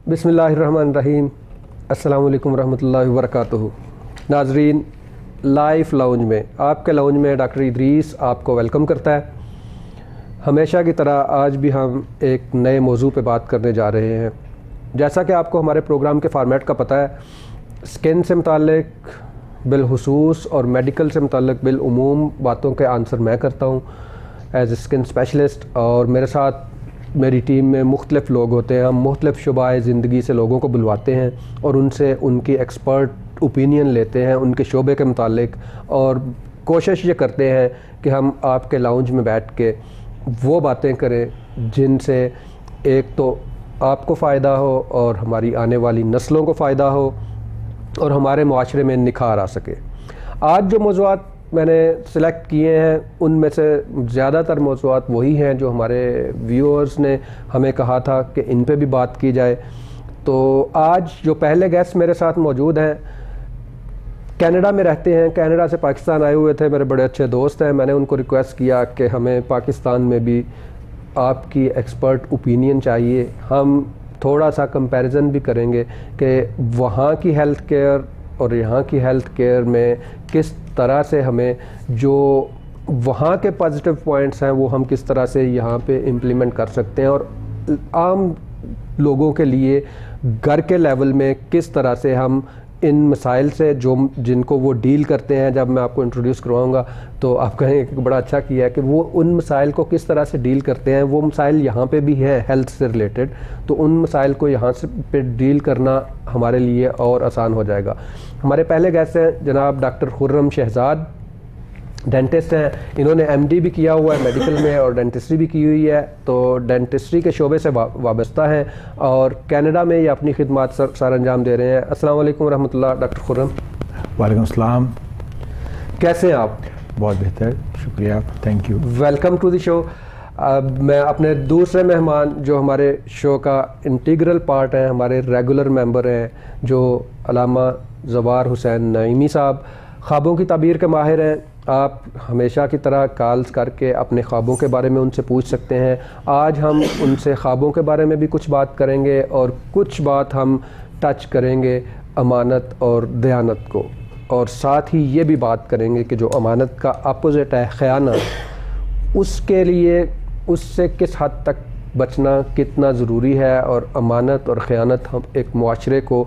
बिस्मिल्लाहिर्रहमानिर्रहीम। अस्सलाम वालेकुम रहमतुल्लाहि व बरकातुहू। नाजरीन, लाइफ लाउंज में, आपके लाउंज में डॉक्टर इदरीस आपको वेलकम करता है। हमेशा की तरह आज भी हम एक नए मौजू पे बात करने जा रहे हैं। जैसा कि आपको हमारे प्रोग्राम के फॉर्मेट का पता है, स्किन से मुताल्लिक बिलखुसूस और मेडिकल से मुताल्लिक बिलउमूम बातों के आंसर मैं करता हूँ एज ए स्किन स्पेशलिस्ट, और मेरे साथ मेरी टीम में मुख्तलिफ़ लोग होते हैं। हम मुख्तलिफ़ शुबाए ज़िंदगी से लोगों को बुलवाते हैं और उनसे उनकी एक्सपर्ट ओपिनियन लेते हैं उनके शोबे के मुतालिक, और कोशिश ये करते हैं कि हम आपके लाउंज में बैठ के वो बातें करें जिनसे एक तो आपको फ़ायदा हो और हमारी आने वाली नस्लों को फ़ायदा हो और हमारे मुआशरे में निखार आ सके। आज जो मौज़ूआत मैंने सिलेक्ट किए हैं उनमें से ज़्यादातर मौज़ूआत वही हैं जो हमारे व्यूअर्स ने हमें कहा था कि इन पे भी बात की जाए। तो आज जो पहले गेस्ट मेरे साथ मौजूद हैं, कनाडा में रहते हैं, कनाडा से पाकिस्तान आए हुए थे, मेरे बड़े अच्छे दोस्त हैं। मैंने उनको रिक्वेस्ट किया कि हमें पाकिस्तान में भी आपकी एक्सपर्ट ओपिनियन चाहिए। हम थोड़ा सा कंपैरिजन भी करेंगे कि वहाँ की हेल्थ केयर और यहाँ की हेल्थ केयर में किस तरह से हमें जो वहाँ के पॉजिटिव पॉइंट्स हैं वो हम किस तरह से यहाँ पे इम्प्लीमेंट कर सकते हैं, और आम लोगों के लिए घर के लेवल में किस तरह से हम इन मसाइल से जो जिनको वो डील करते हैं। जब मैं आपको इंट्रोड्यूस करवाऊंगा तो आप कहेंगे कि बड़ा अच्छा किया है कि वो उन मसाइल को किस तरह से डील करते हैं। वो मसाइल यहाँ पे भी हैं हेल्थ से रिलेटेड, तो उन मसाइल को यहाँ से पे डील करना हमारे लिए और आसान हो जाएगा। हमारे पहले गेस्ट हैं जनाब डॉक्टर खुर्रम शहजाद, डेंटिस्ट हैं। इन्होंने एमडी भी किया हुआ है मेडिकल में और डेंटिस्ट्री भी की हुई है, तो डेंटिस्ट्री के शोबे से वाबस्ता हैं और कनाडा में ये अपनी खिदमत सर अंजाम दे रहे हैं। अस्सलाम वालेकुम रहमतुल्लाह डॉक्टर खुर्रम। वालेकुम अस्सलाम। कैसे हैं आप? बहुत बेहतर, शुक्रिया, thank you. Welcome to the show. मैं अपने दूसरे मेहमान जो हमारे शो का इंटीग्रल पार्ट हैं, हमारे रेगुलर मेंबर हैं, जो अल्लामा ज़वार हुसैन नईमी साहब, ख्वाबों की ताबीर के माहिर हैं। आप हमेशा की तरह कॉल्स करके अपने ख्वाबों के बारे में उनसे पूछ सकते हैं। आज हम उनसे ख्वाबों के बारे में भी कुछ बात करेंगे और कुछ बात हम टच करेंगे अमानत और दयानत को, और साथ ही ये भी बात करेंगे कि जो अमानत का अपोजिट है ख़यानत, उसके लिए उससे किस हद तक बचना कितना ज़रूरी है, और अमानत और ख़यानत हम एक मुआशरे को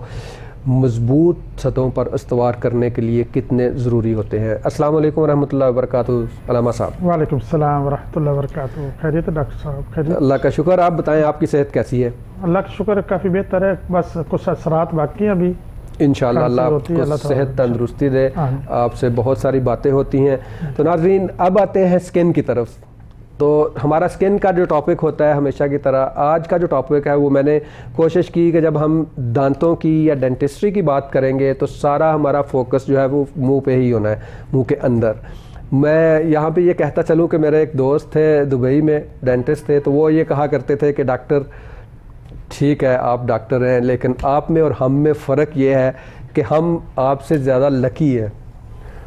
मज़बूत सतहों पर इस्तवार करने के लिए कितने ज़रूरी होते हैं। अस्सलाम वालेकुम रहमतुल्लाहि व बरकातुहू अल्लामा साहब। वालेकुम सलाम व रहमतुल्लाहि व बरकातुहू। खैरियत है डॉक्टर साहब? खैरियत, अल्लाह का शुक्र। आप बताएं आपकी सेहत कैसी है? अल्लाह का शुक्र काफ़ी बेहतर है, बस कुछ असरात बाकी हैं अभी। इंशाअल्लाह अल्लाह आपको सेहत तंदुरुस्ती दे। आपसे बहुत सारी बातें होती हैं। तो नाज़रीन, अब आते हैं स्किन की तरफ। तो हमारा स्किन का जो टॉपिक होता है हमेशा की तरह, आज का जो टॉपिक है वो मैंने कोशिश की कि जब हम दांतों की या डेंटिस्ट्री की बात करेंगे तो सारा हमारा फोकस जो है वो मुंह पे ही होना है, मुंह के अंदर। मैं यहाँ पे ये कहता चलूँ कि मेरे एक दोस्त थे दुबई में, डेंटिस्ट थे, तो वो ये कहा करते थे कि डॉक्टर ठीक है आप डॉक्टर हैं, लेकिन आप में और हम में फ़र्क ये है कि हम आपसे ज़्यादा लकी हैं।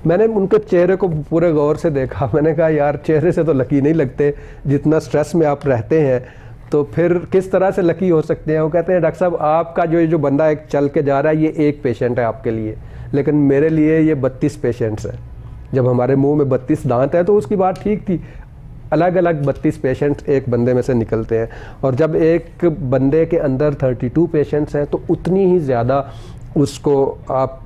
मैंने उनके चेहरे को पूरे गौर से देखा, मैंने कहा यार चेहरे से तो लकी नहीं लगते, जितना स्ट्रेस में आप रहते हैं तो फिर किस तरह से लकी हो सकते हैं। वो कहते हैं डॉक्टर साहब आपका जो बंदा एक चल के जा रहा है ये एक पेशेंट है आपके लिए, लेकिन मेरे लिए ये 32 पेशेंट्स हैं। जब हमारे मुंह में 32 दांत हैं तो उसकी बात ठीक थी, अलग अलग 32 पेशेंट्स एक बंदे में से निकलते हैं, और जब एक बंदे के अंदर 32 पेशेंट्स हैं तो उतनी ही ज़्यादा उसको आप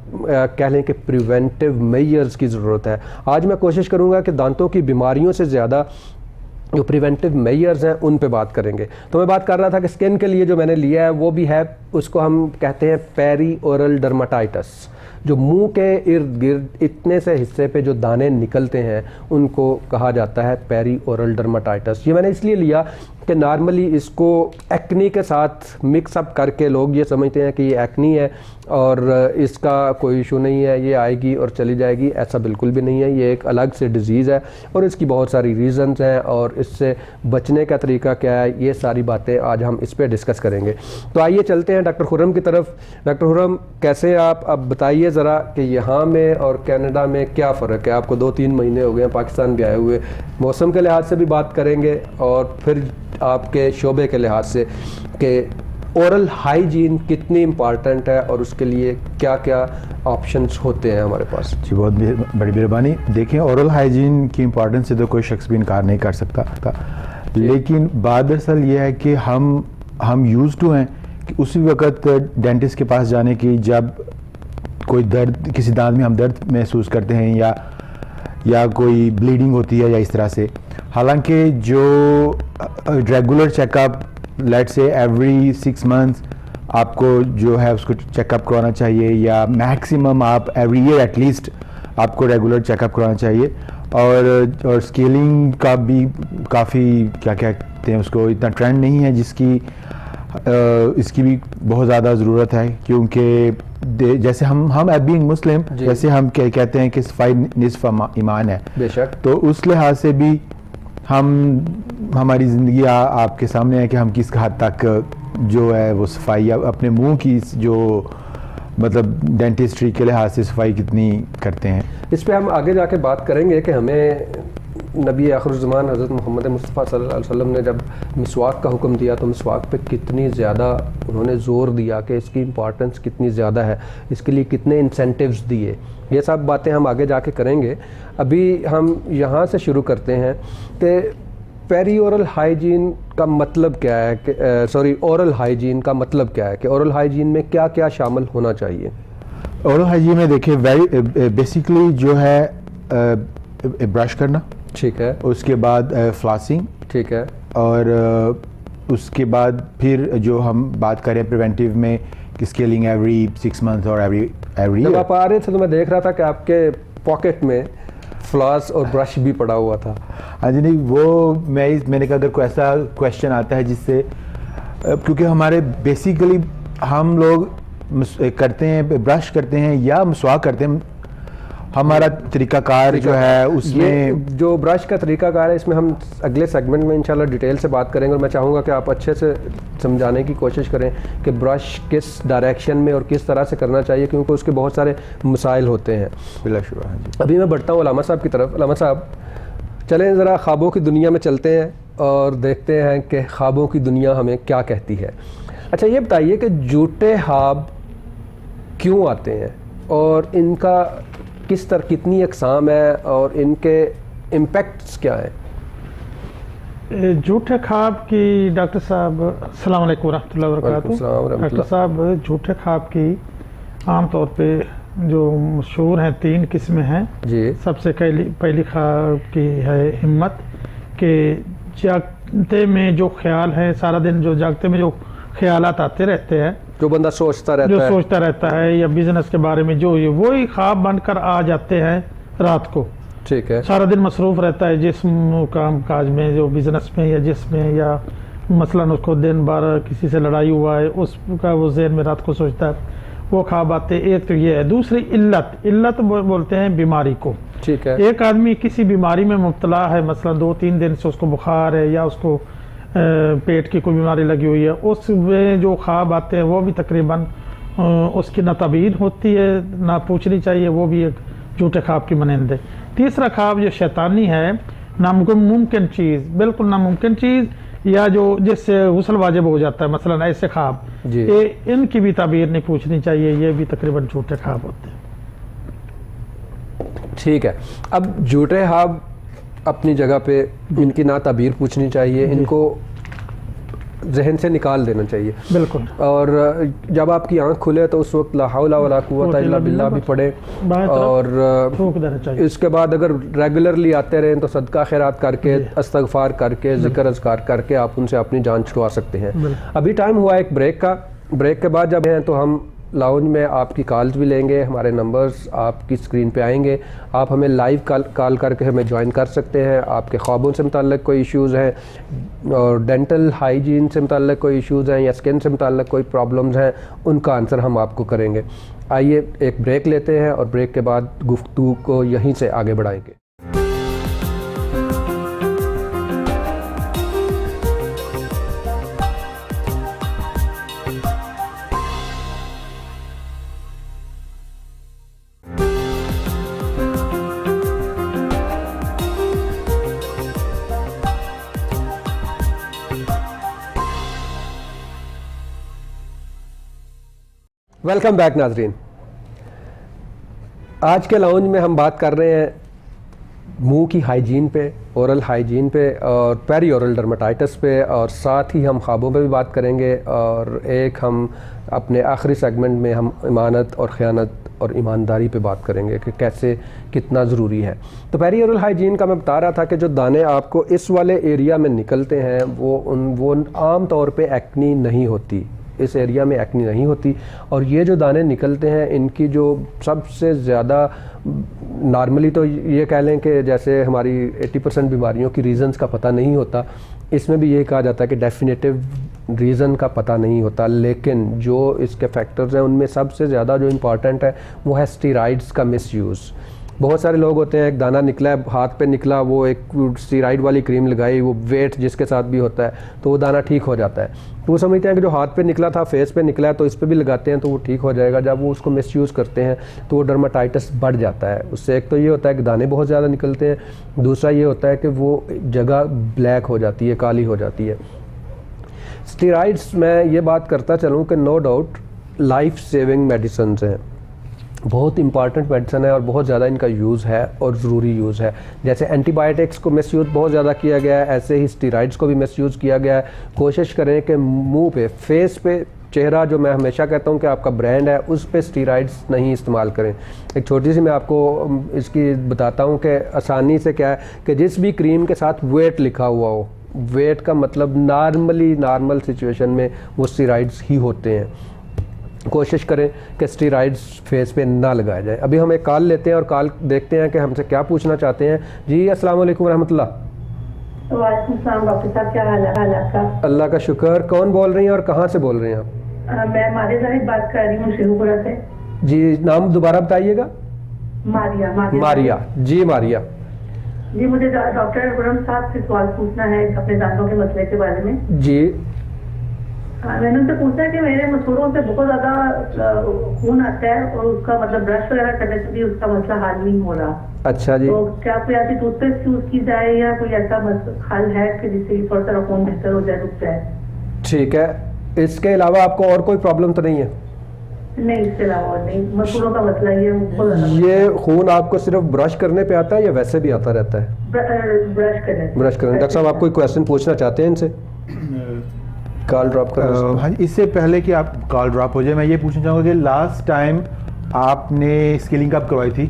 कह लें कि प्रिवेंटिव मेजर्स की ज़रूरत है। आज मैं कोशिश करूंगा कि दांतों की बीमारियों से ज़्यादा जो प्रिवेंटिव मेजर्स हैं उन पे बात करेंगे। तो मैं बात कर रहा था कि स्किन के लिए जो मैंने लिया है वो भी है, उसको हम कहते हैं पेरी ओरल डर्माटाइटिस। जो मुंह के इर्द गिर्द इतने से हिस्से पे जो दाने निकलते हैं उनको कहा जाता है पेरी ओरल डर्माटाइटिस। ये मैंने इसलिए लिया कि नॉर्मली इसको एक्नी के साथ मिक्सअप करके लोग ये समझते हैं कि ये एक्नी है और इसका कोई इशू नहीं है, ये आएगी और चली जाएगी। ऐसा बिल्कुल भी नहीं है, ये एक अलग से डिज़ीज़ है और इसकी बहुत सारी रीज़न्स हैं, और इससे बचने का तरीका क्या है, ये सारी बातें आज हम इस पर डिस्कस करेंगे। तो आइए चलते हैं डॉक्टर खुर्रम की तरफ। डॉक्टर खुर्रम, कैसे आप अब बताइए ज़रा कि यहाँ में और कनाडा में क्या फ़र्क है? आपको 2-3 महीने हो गए हैं पाकिस्तान भी आए हुए। मौसम के लिहाज से भी बात करेंगे और फिर आपके शोबे के लिहाज से कि ओरल हाइजीन कितनी इम्पॉर्टेंट है और उसके लिए क्या क्या ऑप्शंस होते हैं हमारे पास? जी बहुत बड़ी मेहरबानी। देखें, ओरल हाइजीन की इम्पोर्टेंस से तो कोई शख्स भी इनकार नहीं कर सकता, लेकिन बात दरअसल ये है कि हम यूज़ टू हैं कि उसी वक्त डेंटिस्ट के पास जाने की, जब कोई दर्द, किसी दांत में हम दर्द महसूस करते हैं या कोई ब्लीडिंग होती है या इस तरह से। हालांकि जो regular checkup, let's say every 6 months आपको जो है उसको चेकअप करवाना चाहिए, या मैक्सिमम आप एवरी ईयर एटलीस्ट आपको रेगुलर चेकअप करवाना चाहिए। और स्केलिंग का भी काफ़ी, क्या कहते हैं उसको, इतना ट्रेंड नहीं है जिसकी इसकी भी बहुत ज़्यादा ज़रूरत है, क्योंकि जैसे हम बीइंग मुस्लिम, जैसे हम कहते हैं कि सफाई निस्फ ईमान है, बेशक, तो उस लिहाज से भी हमारी ज़िंदगी आपके सामने है कि हम किस हद तक जो है वो सफाई, या अपने मुंह की जो मतलब डेंटिस्ट्री के लिहाज से सफाई कितनी करते हैं। इस पे हम आगे जाके बात करेंगे कि हमें नबी आखिरुज़्ज़मान हज़रत मोहम्मद मुस्तफ़ा सल्लल्लाहु अलैहि वसल्लम ने जब मिसवाक का हुक्म दिया तो मिसवाक पे कितनी ज़्यादा उन्होंने ज़ोर दिया कि इसकी इम्पॉर्टेंस कितनी ज़्यादा है, इसके लिए कितने इंसेंटिव्स दिए। ये सब बातें हम आगे जाके करेंगे। अभी हम यहाँ से शुरू करते हैं कि पेरी ओरल हाइजीन का मतलब क्या है कि ओरल हाइजीन का मतलब क्या है कि ओरल हाइजीन में क्या क्या शामिल होना चाहिए? ओरल हाइजीन में देखिए बेसिकली जो है ब्रश करना, ठीक है, उसके बाद फ्लॉसिंग, ठीक है, और उसके बाद फिर जो हम बात करें प्रिवेंटिव में कि स्केलिंग एवरी 6 मंथ और एवरी जब आप आ रहे थे तो मैं देख रहा था कि आपके पॉकेट में फ्लॉस और ब्रश भी पड़ा हुआ था। हाँ जी, नहीं वो मैंने कहा अगर कोई ऐसा क्वेश्चन आता है जिससे, क्योंकि हमारे बेसिकली हम लोग करते हैं, ब्रश करते हैं या मसवाक करते हैं, हमारा तरीकाकार जो है उसमें जो ब्रश का तरीकाकार है, इसमें हम अगले सेगमेंट में इंशाल्लाह डिटेल से बात करेंगे। और मैं चाहूँगा कि आप अच्छे से समझाने की कोशिश करें कि ब्रश किस डायरेक्शन में और किस तरह से करना चाहिए, क्योंकि उसके बहुत सारे मसाइल होते हैं। बिल्कुल। हाँ जी, अभी मैं बढ़ता हूँ अलामा साहब की तरफ। अलामा साहब, चलें ज़रा ख्वाबों की दुनिया में चलते हैं और देखते हैं कि ख्वाबों की दुनिया हमें क्या कहती है। अच्छा, ये बताइए कि झूठे ख्वाब क्यों आते हैं और इनका कितनी अक़साम है और इनके इम्पेक्ट्स क्या हैं? झूठे ख्वाब की डॉक्टर साहब, अस्सलाम वालेकुम रहमतुल्लाहि व बरकातुहू। डॉक्टर साहब, झूठे ख्वाब की आम तौर पे जो मशहूर हैं 3 किस्में हैं जी। सबसे पहली ख्वाब की है हिम्मत, कि जागते में जो ख्याल है, सारा दिन जो जागते में जो ख्यालात आते रहते हैं, जो बंदा सोचता रहता है या बिजनेस के बारे में, जो वही ख्वाब बनकर आ जाते हैं रात को। ठीक है, सारा दिन मसरूफ़ रहता है जिस्म काम काज में, जो बिजनेस में या जिसमें, या मसलन उसको दिन भर किसी से लड़ाई हुआ है, उसका वो ज़हन में रात को सोचता है, वो ख्वाब आते। एक तो ये है। दूसरी इल्लत बोलते हैं बीमारी को। ठीक है, एक आदमी किसी बीमारी में मुब्तला है, मसलन 2-3 दिन से उसको बुखार है या उसको पेट की कोई बीमारी लगी हुई है, उसमें जो ख्वाब आते हैं वो भी तकरीबन उसकी ना ताबीर होती है, ना पूछनी चाहिए, वो भी एक झूठे ख्वाब की मानंद है। तीसरा ख्वाब जो शैतानी है, नामुमकिन चीज़, बिल्कुल नामुमकिन चीज़, या जो जिससे गुस्ल वाजिब हो जाता है, मसलन ऐसे ख्वाब, ये इनकी भी ताबीर नहीं पूछनी चाहिए, ये भी तकरीबन झूठे ख्वाब होते हैं। ठीक है। अब झूठे ख्वाब अपनी जगह पे, इनकी ना ताबीर पूछनी चाहिए, इनको जहन से निकाल देना चाहिए। बिल्कुल। और जब आपकी आंख खुले तो उस वक्त ला हौला वला कुव्वता इल्ला बिल्लाह भी पढ़े, और इसके बाद अगर रेगुलरली आते रहें तो सदका खैरात करके, इस्तगफार करके, जिक्र अज़कार करके आप उनसे अपनी जान छुड़वा सकते हैं। अभी टाइम हुआ एक ब्रेक का। ब्रेक के बाद जब हैं तो हम लाउंज में आपकी कॉल्स भी लेंगे, हमारे नंबर्स आपकी स्क्रीन पे आएंगे, आप हमें लाइव कॉल करके हमें ज्वाइन कर सकते हैं। आपके ख्वाबों से मुताल्लिक़ कोई इश्यूज़ हैं और डेंटल हाइजीन से मुताल्लिक़ कोई इश्यूज़ हैं या स्किन से मुताल्लिक़ कोई प्रॉब्लम्स हैं, उनका आंसर हम आपको करेंगे। आइए एक ब्रेक लेते हैं और ब्रेक के बाद गुफ्तगू को यहीं से आगे बढ़ाएंगे। वेलकम बैक नाजरीन। आज के लाउंज में हम बात कर रहे हैं मुंह की हाइजीन पे, ओरल हाइजीन पे और पेरी ओरल डर्मेटाइटिस पे, और साथ ही हम ख्वाबों पे भी बात करेंगे, और एक हम अपने आखिरी सेगमेंट में हम इमानत और ख़यानत और ईमानदारी पे बात करेंगे कि कैसे कितना ज़रूरी है। तो पेरी ओरल हाइजीन का मैं बता रहा था कि जो दाने आपको इस वाले एरिया में निकलते हैं वो आम तौर पे एक्नी नहीं होती, इस एरिया में एक्नी नहीं होती, और ये जो दाने निकलते हैं इनकी जो सबसे ज़्यादा नॉर्मली तो ये कह लें कि जैसे हमारी 80% बीमारियों की रीज़न्स का पता नहीं होता, इसमें भी ये कहा जाता है कि डेफिनेटिव रीज़न का पता नहीं होता, लेकिन जो इसके फैक्टर्स हैं उनमें सबसे ज़्यादा जो इम्पॉर्टेंट है वो है स्टीरॉइड्स का मिसयूज़। बहुत सारे लोग होते हैं, एक दाना निकला है, हाथ पे निकला, वो एक स्टीरॉइड वाली क्रीम लगाई, वो वेट जिसके साथ भी होता है तो वो दाना ठीक हो जाता है, तो वो समझते हैं कि जो हाथ पे निकला था, फेस पे निकला है, तो इस पे भी लगाते हैं तो वो ठीक हो जाएगा। जब वो उसको मिसयूज़ करते हैं तो वो डर्मेटाइटिस बढ़ जाता है। उससे एक तो ये होता है कि दाने बहुत ज़्यादा निकलते हैं, दूसरा ये होता है कि वो जगह ब्लैक हो जाती है, काली हो जाती है। स्टीरॉइड्स मैं ये बात करता चलूँ कि no doubt life saving medicine हैं, बहुत इंपॉर्टेंट मेडिसिन है और बहुत ज़्यादा इनका यूज़ है और ज़रूरी यूज़ है। जैसे एंटीबायोटिक्स को मिसयूज़ बहुत ज़्यादा किया गया है, ऐसे ही स्टीरॉइड्स को भी मिसयूज़ किया गया है। कोशिश करें कि मुंह पे, फेस पे, चेहरा जो मैं हमेशा कहता हूँ कि आपका ब्रांड है, उस पे स्टीरॉइड्स नहीं इस्तेमाल करें। एक छोटी सी मैं आपको इसकी बताता हूँ कि आसानी से क्या है कि जिस भी क्रीम के साथ वेट लिखा हुआ हो, वेट का मतलब नॉर्मल सिचुएशन में वो स्टीरॉइड्स ही होते हैं। कोशिश करें कि स्टीरॉइड्स फेस पे ना लगाया जाए। अभी हम एक कॉल लेते हैं और कॉल देखते हैं कि हमसे क्या पूछना चाहते हैं। जी अस्सलाम वालेकुम रहमतुल्लाह। वालेकुम सलाम डॉक्टर साहब, क्या हाल है आपका? अल्लाह का शुक्र। कौन बोल रही हैं और कहाँ से बोल रही हैं आप? मैं मारिया जाहिद बात कर रही हूँ शिवपुरा से। जी नाम दोबारा बताइएगा। मारिया मारिया जी। मारिया जी, मुझे डॉक्टर गुरम साहब से सवाल पूछना है अपने दांतों के मसले के बारे में। जी मैंने उनसे पूछा कि मेरे मसूड़ों से बहुत ज्यादा खून आता है और उसका मतलब ब्रश वगैरह करने से भी उसका मसला हल नहीं हो रहा। अच्छा जी। तो क्या कोई ऐसी टूथपेस्ट यूज की जाए या कोई ऐसा हल है कि जिससे थोड़ा सा खून बेहतर हो जाए, रुक जाए? ठीक है, इसके अलावा आपको और कोई प्रॉब्लम तो नहीं है? नहीं, इसके अलावा और नहीं। मसूड़ों का मसला ये खून आपको सिर्फ ब्रश करने पे आता है या वैसे भी आता रहता है? ब्रश करने। डॉक्टर साहब आप कोई क्वेश्चन पूछना चाहते हैं इनसे? कॉल ड्रॉप कर। हाँ जी, इससे पहले कि आप कॉल ड्रॉप हो जाए, मैं ये पूछना चाहूँगा कि लास्ट टाइम आपने स्केलिंग कब करवाई थी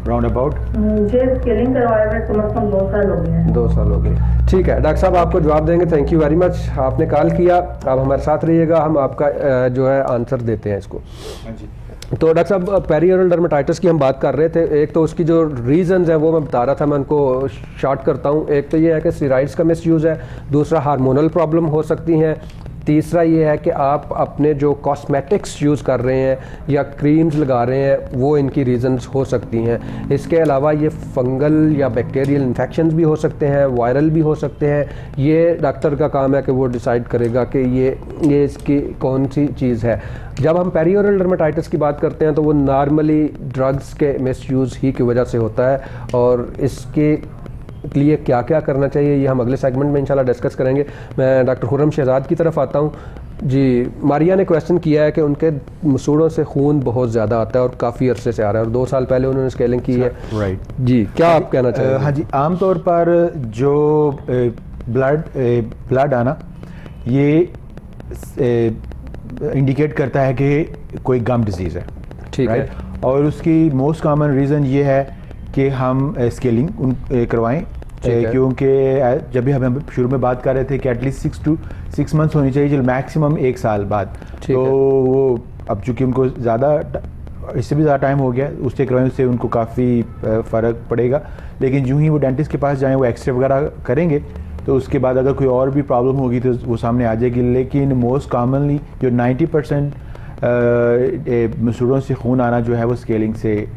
राउंड अबाउट? मुझे स्केलिंग करवाए हुए कम से कम 2 साल हो गए हैं। 2 साल हो गए। ठीक है, डॉक्टर साहब आपको जवाब देंगे। थैंक यू वेरी मच, आपने कॉल किया। आप हमारे साथ रहिएगा, हम आपका जो है आंसर देते हैं इसको। हाँ जी। तो डॉक्टर साहब पेरी ओरल डर्मेटाइटिस की हम बात कर रहे थे। एक तो उसकी जो रीजंस है वो मैं बता रहा था, मैं उनको शॉर्ट करता हूँ। एक तो ये है कि स्टीरॉइड्स का मिसयूज़ है, दूसरा हार्मोनल प्रॉब्लम हो सकती हैं, तीसरा ये है कि आप अपने जो कॉस्मेटिक्स यूज़ कर रहे हैं या क्रीम्स लगा रहे हैं वो इनकी रीजंस हो सकती हैं। इसके अलावा ये फंगल या बैक्टीरियल इन्फेक्शंस भी हो सकते हैं, वायरल भी हो सकते हैं। ये डॉक्टर का काम है कि वो डिसाइड करेगा कि ये इसकी कौन सी चीज़ है। जब हम पेरी ओरल डर्मेटाइटिस की बात करते हैं तो वो नॉर्मली ड्रग्स के मिसयूज़ ही की वजह से होता है, और इसके लिए क्या क्या करना चाहिए ये हम अगले सेगमेंट में इंशाल्लाह डिस्कस करेंगे। मैं डॉक्टर खुर्रम शहजाद की तरफ आता हूँ। जी, मारिया ने क्वेश्चन किया है कि उनके मसूड़ों से खून बहुत ज़्यादा आता है और काफ़ी अरसे से आ रहा है और 2 साल पहले उन्होंने स्केलिंग की है। राइट जी, क्या आप कहना चाहिए? हाँ जी, आमतौर पर जो ब्लड आना ये इंडिकेट करता है कि कोई गम डिजीज़ है। ठीक है। और उसकी मोस्ट कॉमन रीज़न ये है कि हम स्केलिंग करवाएं, क्योंकि जब भी हम शुरू में बात कर रहे थे कि एटलीस्ट 6 मंथ्स होनी चाहिए, जो मैक्सिमम 1 साल बाद। तो वो अब चूँकि उनको ज़्यादा, इससे भी ज़्यादा टाइम हो गया, उससे करवाएं, उससे उनको काफ़ी फ़र्क पड़ेगा। लेकिन यूँ ही वो डेंटिस्ट के पास जाएँ, वो एक्सरे वगैरह करेंगे, तो उसके बाद अगर कोई और भी प्रॉब्लम होगी तो वो सामने आ जाएगी। लेकिन मोस्ट कॉमनली जो 90% मसूड़ों से खून आना जो है वो स्केलिंग से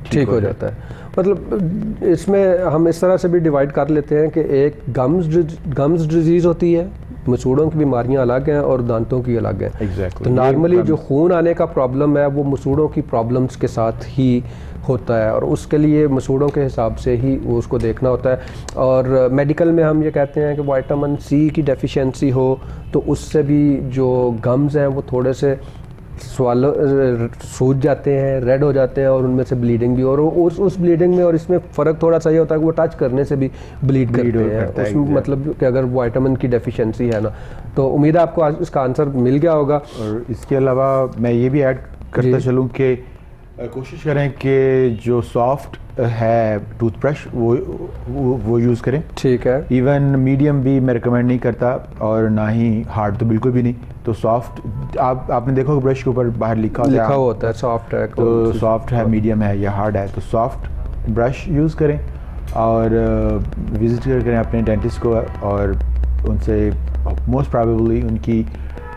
ठीक हो जाता है। मतलब इसमें हम इस तरह से भी डिवाइड कर लेते हैं कि एक गम्स डिजीज़ होती है, मसूड़ों की बीमारियां अलग हैं और दांतों की अलग हैं। Exactly. तो नॉर्मली जो खून आने का प्रॉब्लम है वो मसूड़ों की प्रॉब्लम्स के साथ ही होता है और उसके लिए मसूड़ों के हिसाब से ही वो उसको देखना होता है। और मेडिकल में हम ये कहते हैं कि विटामिन सी की डेफिशिएंसी हो तो उससे भी जो गम्स हैं वो थोड़े से स्वालो सूज जाते हैं, रेड हो जाते हैं और उनमें से ब्लीडिंग भी, और उस ब्लीडिंग में और इसमें फ़र्क थोड़ा सा ये होता है कि वो टच करने से भी ब्लीड करते हैं करता है, उसमें, मतलब कि अगर विटामिन की डेफिशिएंसी है ना। तो उम्मीद है आपको आज इसका आंसर मिल गया होगा। और इसके अलावा मैं ये भी ऐड करता जी। चलूँ कि कोशिश करें कि जो सॉफ्ट है टूथब्रश वो यूज़ करें। ठीक है, इवन मीडियम भी मैं रिकमेंड नहीं करता, और ना ही हार्ड तो बिल्कुल भी नहीं। तो सॉफ्ट आपने देखा होगा ब्रश के ऊपर बाहर लिखा होता है सॉफ्ट है, तो सॉफ्ट है, मीडियम है या हार्ड है, तो सॉफ्ट ब्रश यूज़ करें और विजिट करें अपने डेंटिस्ट को, और उनसे मोस्ट प्रोबेबली उनकी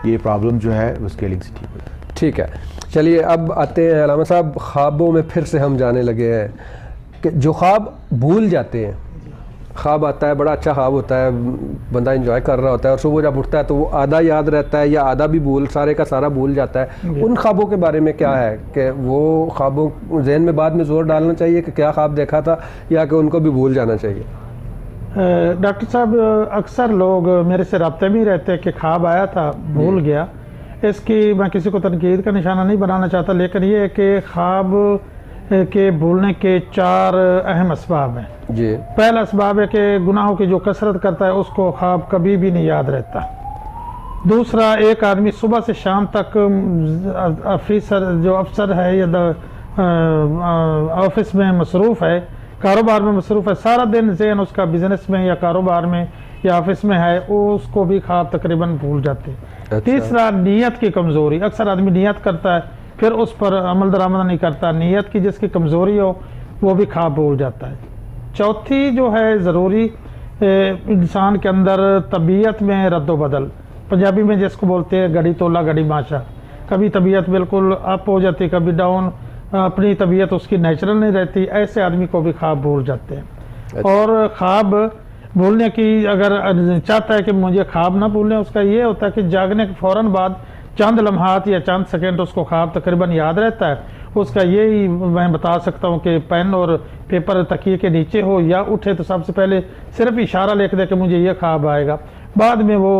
ये प्रॉब्लम जो है वो स्केलिंग से ठीक हो जाए। ठीक है। चलिए अब आते हैं अलामा साहब, ख्वाबों में फिर से हम जाने लगे हैं कि जो ख्वाब भूल जाते हैं। ख्वाब आता है, बड़ा अच्छा ख्वाब होता है, बंदा एंजॉय कर रहा होता है और सुबह जब उठता है तो वो आधा याद रहता है या आधा भी सारे का सारा भूल जाता है। उन ख्वाबों के बारे में क्या है कि वो ख्वाबों जहन में बाद में जोर डालना चाहिए कि क्या ख्वाब देखा था, या कि उनको भी भूल जाना चाहिए? डॉक्टर साहब, अक्सर लोग मेरे से रब्ते में ही रहते हैं कि ख्वाब आया था, भूल गया। इसकी मैं किसी को तनकीद का निशाना नहीं बनाना चाहता, लेकिन ये है कि ख्वाब के भूलने के 4 अहम असबाब हैं। जी। पहला असबाब है कि गुनाहों की जो कसरत करता है उसको ख्वाब कभी भी नहीं याद रहता। दूसरा, एक आदमी सुबह से शाम तक ऑफिसर जो अफसर है या ऑफिस में मसरूफ़ है, कारोबार में मसरूफ़ है, सारा दिन जहन उसका बिजनेस में या कारोबार में या ऑफिस में है, उसको भी ख्वाब तकरीबन भूल जाते हैं। अच्छा। तीसरा, नीयत की कमज़ोरी। अक्सर आदमी नीयत करता है फिर उस पर अमल दरामद नहीं करता। नीयत की जिसकी कमज़ोरी हो वो भी ख्वाब भूल जाता है। चौथी जो है ज़रूरी, इंसान के अंदर तबीयत में रद्दो बदल, पंजाबी में जिसको बोलते हैं गड़ी तोला गड़ी माशा, कभी तबीयत बिल्कुल अप हो जाती, कभी डाउन, अपनी तबीयत उसकी नेचुरल नहीं रहती, ऐसे आदमी को भी ख्वाब भूल जाते हैं। अच्छा। और ख्वाब भूलने की अगर चाहता है कि मुझे ख्वाब ना भूलें, उसका ये होता है कि जागने के फ़ौरन बाद चंद लम्हात या चंद सेकंड उसको ख्वाब तकरीबन याद रहता है। उसका यही मैं बता सकता हूँ कि पेन और पेपर तकिए के नीचे हो या उठे तो सबसे पहले सिर्फ इशारा लिख दे कि मुझे ये ख्वाब आएगा, बाद में वो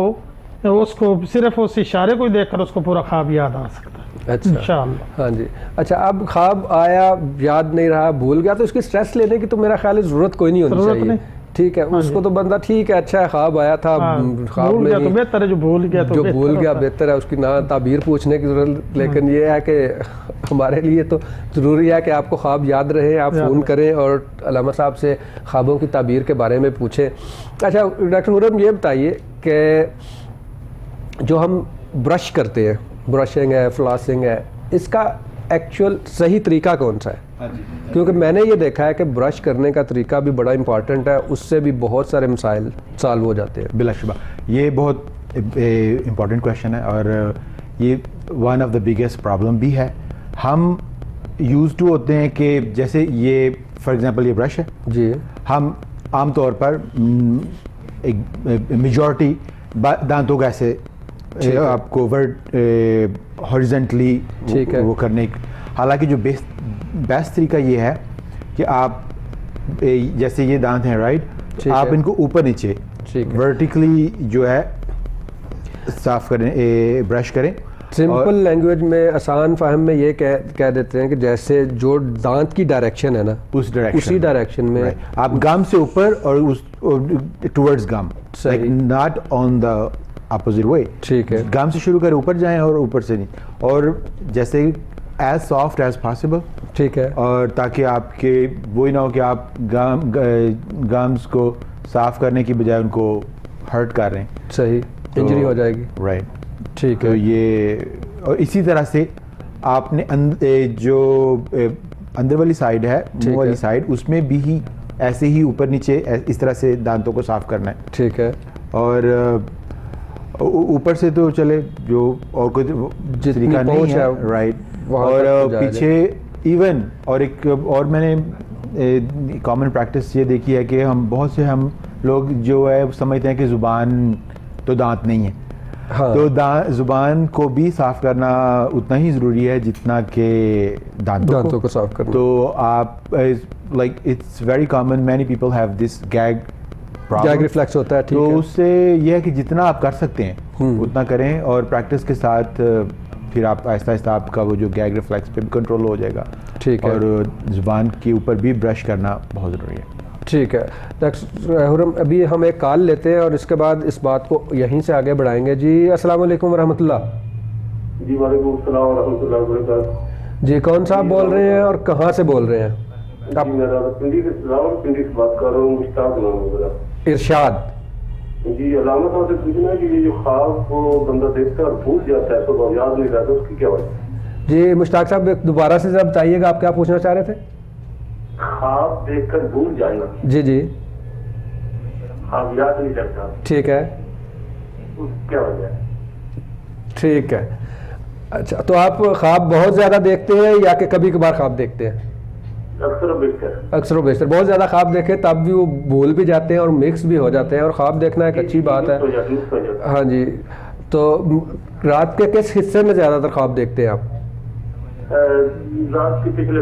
उसको सिर्फ उस इशारे को ही देखकर उसको पूरा ख्वाब याद आ सकता है। अच्छा, इंशाअल्लाह। हाँ जी। अच्छा, अब ख्वाब आया, याद नहीं रहा, भूल गया, तो इसकी स्ट्रेस लेने की तो मेरा ख्याल है ज़रूरत कोई नहीं होनी ज़रूरत चाहिए। नहीं। ठीक है, उसको तो बंदा ठीक है, अच्छा है, ख्वाब आया था, ख्वाब भूल में गया तो ही- बेहतर है, जो भूल गया तो जो भूल गया होता है। बेहतर है, उसकी ना ताबीर पूछने की जरूरत। लेकिन ये है कि हमारे लिए तो ज़रूरी है कि आपको ख्वाब याद रहे, आप फ़ोन करें और अलामा साहब से ख्वाबों की ताबीर के बारे में पूछें। अच्छा डॉक्टर हुर्रम, ये बताइए कि जो हम ब्रश करते हैं, ब्रशिंग है, फ्लॉसिंग है, इसका एक्चुअल सही तरीका कौन सा है? क्योंकि मैंने ये देखा है कि ब्रश करने का तरीका भी बड़ा इंपॉर्टेंट है, उससे भी बहुत सारे मसाइल सॉल्व हो जाते हैं। बिलाशुबा ये बहुत इम्पॉर्टेंट क्वेश्चन है, और ये one of the biggest problem भी है। हम यूज टू होते हैं कि जैसे ये फॉर एग्जांपल ये ब्रश है जी। हम आम तौर पर एक मेजॉरिटी दांतों का ऐसे आपको वर्ड हॉरिजेंटली ठीक है। वो करने, हालांकि जो बेस्ट तरीका ये है कि आप जैसे ये दांत हैं राइट, ठीक आप है। इनको ऊपर नीचे ठीक है। वर्टिकली जो है साफ करें, ब्रश करें। सिंपल लैंग्वेज में, आसान फहम में ये कह देते हैं कि जैसे जो दांत की डायरेक्शन है ना, उस डायरेक्शन उसी डायरेक्शन में Right. आप गम से ऊपर और उस टुवर्ड्स गम, सही। Not on the opposite way. ठीक है। गम से शुरू करें, ऊपर जाएं और ऊपर से नहीं, और जैसे एज सॉफ्ट एज पॉसिबल। ठीक है। और ताकि आपके वही ना हो कि आप गम्स को साफ करने की बजाय उनको हर्ट कर रहे हैं, सही, इंजरी हो जाएगी। राइट। ठीक तो है। ये, और इसी तरह से आपने जो अंदर वाली साइड है, मुंह है। वाली साइड, उसमें भी ऐसे ही ऊपर नीचे इस तरह से दांतों को साफ करना है। ठीक है। और ऊपर से तो चले जो और कोई तरीका नहीं पहुंच है, है, राइट। वहाँ और तक तो जाया पीछे इवन और एक और मैंने कॉमन प्रैक्टिस ये देखी है कि हम लोग जो है समझते हैं कि ज़ुबान तो दांत नहीं है। हाँ। तो ज़ुबान को भी साफ करना उतना ही ज़रूरी है जितना कि दांतों को साफ करना। तो आप like it's very common, many people have this gag reflex होता है। ठीक तो है। उससे यह है कि जितना आप कर सकते हैं उतना करें, और प्रैक्टिस के साथ फिर आप आहिस्ता आहिस्ता आपका वो जो गैग रिफ्लेक्स पे भी कंट्रोल हो जाएगा। ठीक है। और ज़ुबान के ऊपर भी ब्रश करना बहुत ज़रूरी है। ठीक है डॉक्टर हुर्रम, अभी हम एक कॉल लेते हैं और इसके बाद इस बात को यहीं से आगे बढ़ाएंगे। जी अस्सलाम वालेकुम वरहमतुल्लाह। जी वालेकुम सलाम व रहमतुल्लाहि व बरकातहू। जी कौन साहब बोल रहे हैं और कहाँ से बोल रहे हैं? जी मैं रावलपिंडी से बात कर रहा हूँ, मुश्ताक नाम है मेरा। इरशाद। जी अलामा साहब से पूछना है कि ये जो ख्वाब को बंदा देखता है और भूल जाता है, तो याद नहीं रहता, उसकी क्या वजह है? जी मुश्ताक साहब दोबारा से जरा बताइएगा, आप क्या पूछना चाह रहे थे? ख्वाब देखकर भूल जाना, जी जी ख्वाब याद नहीं रहता, ठीक है उसकी क्या वजह है? ठीक है। अच्छा तो आप ख्वाब बहुत ज़्यादा देखते हैं या कि कभी कभार ख्वाब देखते हैं? अक्सर बेहतर। अक्सर बेशतर बहुत ज़्यादा ख्वाब देखें तब भी वो भूल भी जाते हैं और मिक्स भी हो जाते हैं, और ख्वाब देखना एक अच्छी बात है। हाँ जी, तो रात के किस हिस्से में ज़्यादातर ख्वाब देखते हैं आप? रात के पिछले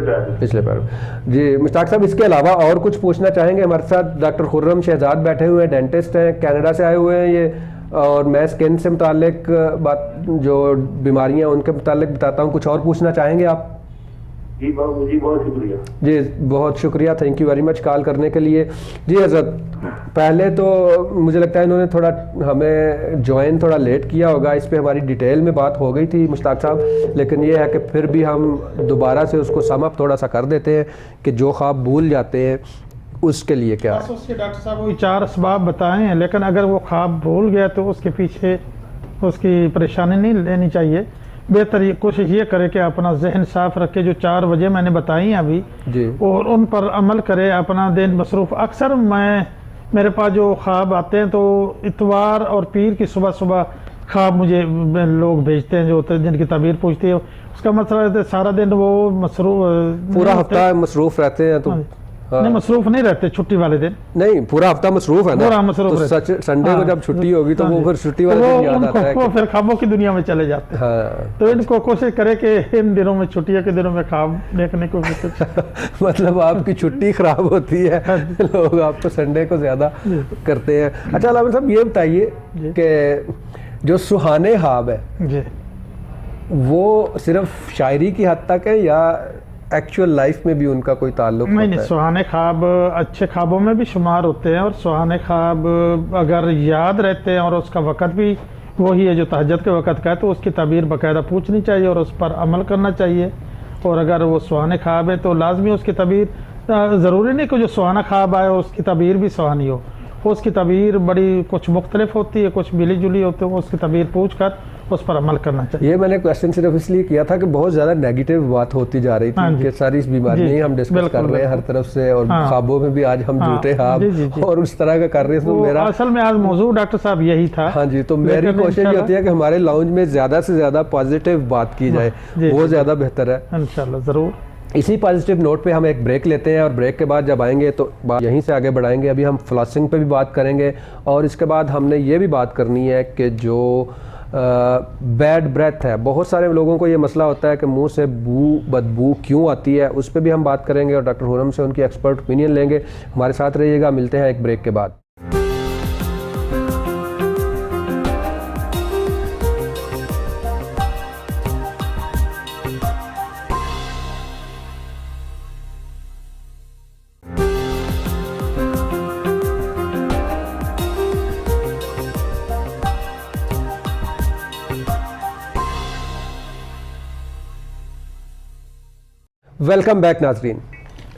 पैर में। जी मुश्ताक साहब, इसके अलावा और कुछ पूछना चाहेंगे? हमारे साथ डॉक्टर खुर्रम शहजाद बैठे हुए हैं, डेंटिस्ट हैं, कनाडा से आए हुए हैं ये, और मैं स्किन से मुतालिक बात जो बीमारियां उनके मुतालिक बताता हूँ। कुछ और पूछना चाहेंगे आप? जी बहुत शुक्रिया। जी बहुत शुक्रिया, thank you very much call करने के लिए। जी हज़रत, पहले तो मुझे लगता है इन्होंने थोड़ा हमें ज्वाइन थोड़ा लेट किया होगा, इस पे हमारी डिटेल में बात हो गई थी मुश्ताक साहब, लेकिन ये है कि फिर भी हम दोबारा से उसको सम अप थोड़ा सा कर देते हैं कि जो ख्वाब भूल जाते हैं उसके लिए क्या है। उसके डॉक्टर साहब वही 4 असबाब बताए हैं, लेकिन अगर वो ख्वाब भूल गया तो उसके पीछे उसकी परेशानी नहीं लेनी चाहिए। बेहतर ये कोशिश ये करे कि अपना जहन साफ रखे, जो 4 वजह मैंने बताई हैं अभी जी, और उन पर अमल करे, अपना दिन मसरूफ़। अक्सर मेरे पास जो ख्वाब आते हैं तो इतवार और पीर की सुबह सुबह ख्वाब मुझे लोग भेजते हैं, जो होते हैं जिनकी तबीर पूछती है। उसका मतलब है सारा दिन वो मसरूफ, पूरा हफ्ता मसरूफ रहते हैं तो नहीं मसरूफ नहीं रहते, छुट्टी वाले दिन नहीं, पूरा हफ्ता मसरूफ है ना, पूरा मसरूफ तो रहते। संडे को जब छुट्टी होगी तो वो फिर छुट्टी वाले दिन याद आता है वो फिर ख्वाबों की दुनिया में चले जाते हैं। हाँ तो इनको कोशिश करे कि इन दिनों में, छुट्टियों के दिनों में ख्वाब देखने को मतलब आपकी छुट्टी खराब होती है, लोग आपको संडे को ज्यादा करते हैं। अच्छा अलामा साहब ये बताइए कि जो सुहाने ख्वाब है जी, वो सिर्फ शायरी की हद तक है या एक्चुअल लाइफ में भी उनका कोई ताल्लुक नहीं होता है? सुहाने ख्वाब अच्छे ख्वाबों में भी शुमार होते हैं, और सुहाने ख्वाब अगर याद रहते हैं और उसका वक़्त भी वही है जो तहज्जुद के वक़्त का है, तो उसकी तबीर बाकायदा पूछनी चाहिए और उस पर अमल करना चाहिए। और अगर वो सुहाने ख्वाब है तो लाजमी उसकी तबीर, ज़रूरी नहीं कि जो सुहाना ख्वाब आए उसकी तबीर भी सुहानी हो, उसकी तबीर बड़ी कुछ मुख्तलिफ होती है, कुछ मिली जुली होती है, उसकी तबीर पूछ कर उस पर अमल करना चाहिए। ये मैंने क्वेश्चन सिर्फ इसलिए किया था कि बहुत ज़्यादा नेगेटिव बात होती जा रही थी कि सारी इस बीमारी ही हम डिस्कस कर रहे हैं हर तरफ से, और ख्वाबों में भी आज हम झूठे ख्वाब और उस तरह का कर रहे हैं। तो मेरा असल में आज मौजू डॉक्टर साहब यही था। हाँ जी, तो मेरी कोशिश ये होती है कि हमारे लाउंज में ज़्यादा से ज़्यादा पॉजिटिव बात की जाए, वो ज़्यादा बेहतर है। इंशाल्लाह ज़रूर। इसी पॉजिटिव नोट पे हम एक ब्रेक लेते हैं, और ब्रेक के बाद जब आएंगे तो यहीं से आगे बढ़ाएंगे। अभी हम फ्लॉसिंग पे भी बात करेंगे, और इसके बाद हमने ये भी बात करनी है कि जो बैड ब्रेथ है, बहुत सारे लोगों को ये मसला होता है कि मुंह से बदबू क्यों आती है, उस पर भी हम बात करेंगे और डॉक्टर हुर्रम से उनकी एक्सपर्ट ओपिनियन लेंगे। हमारे साथ रहिएगा, मिलते हैं एक ब्रेक के बाद। वेलकम बैक नाजरीन।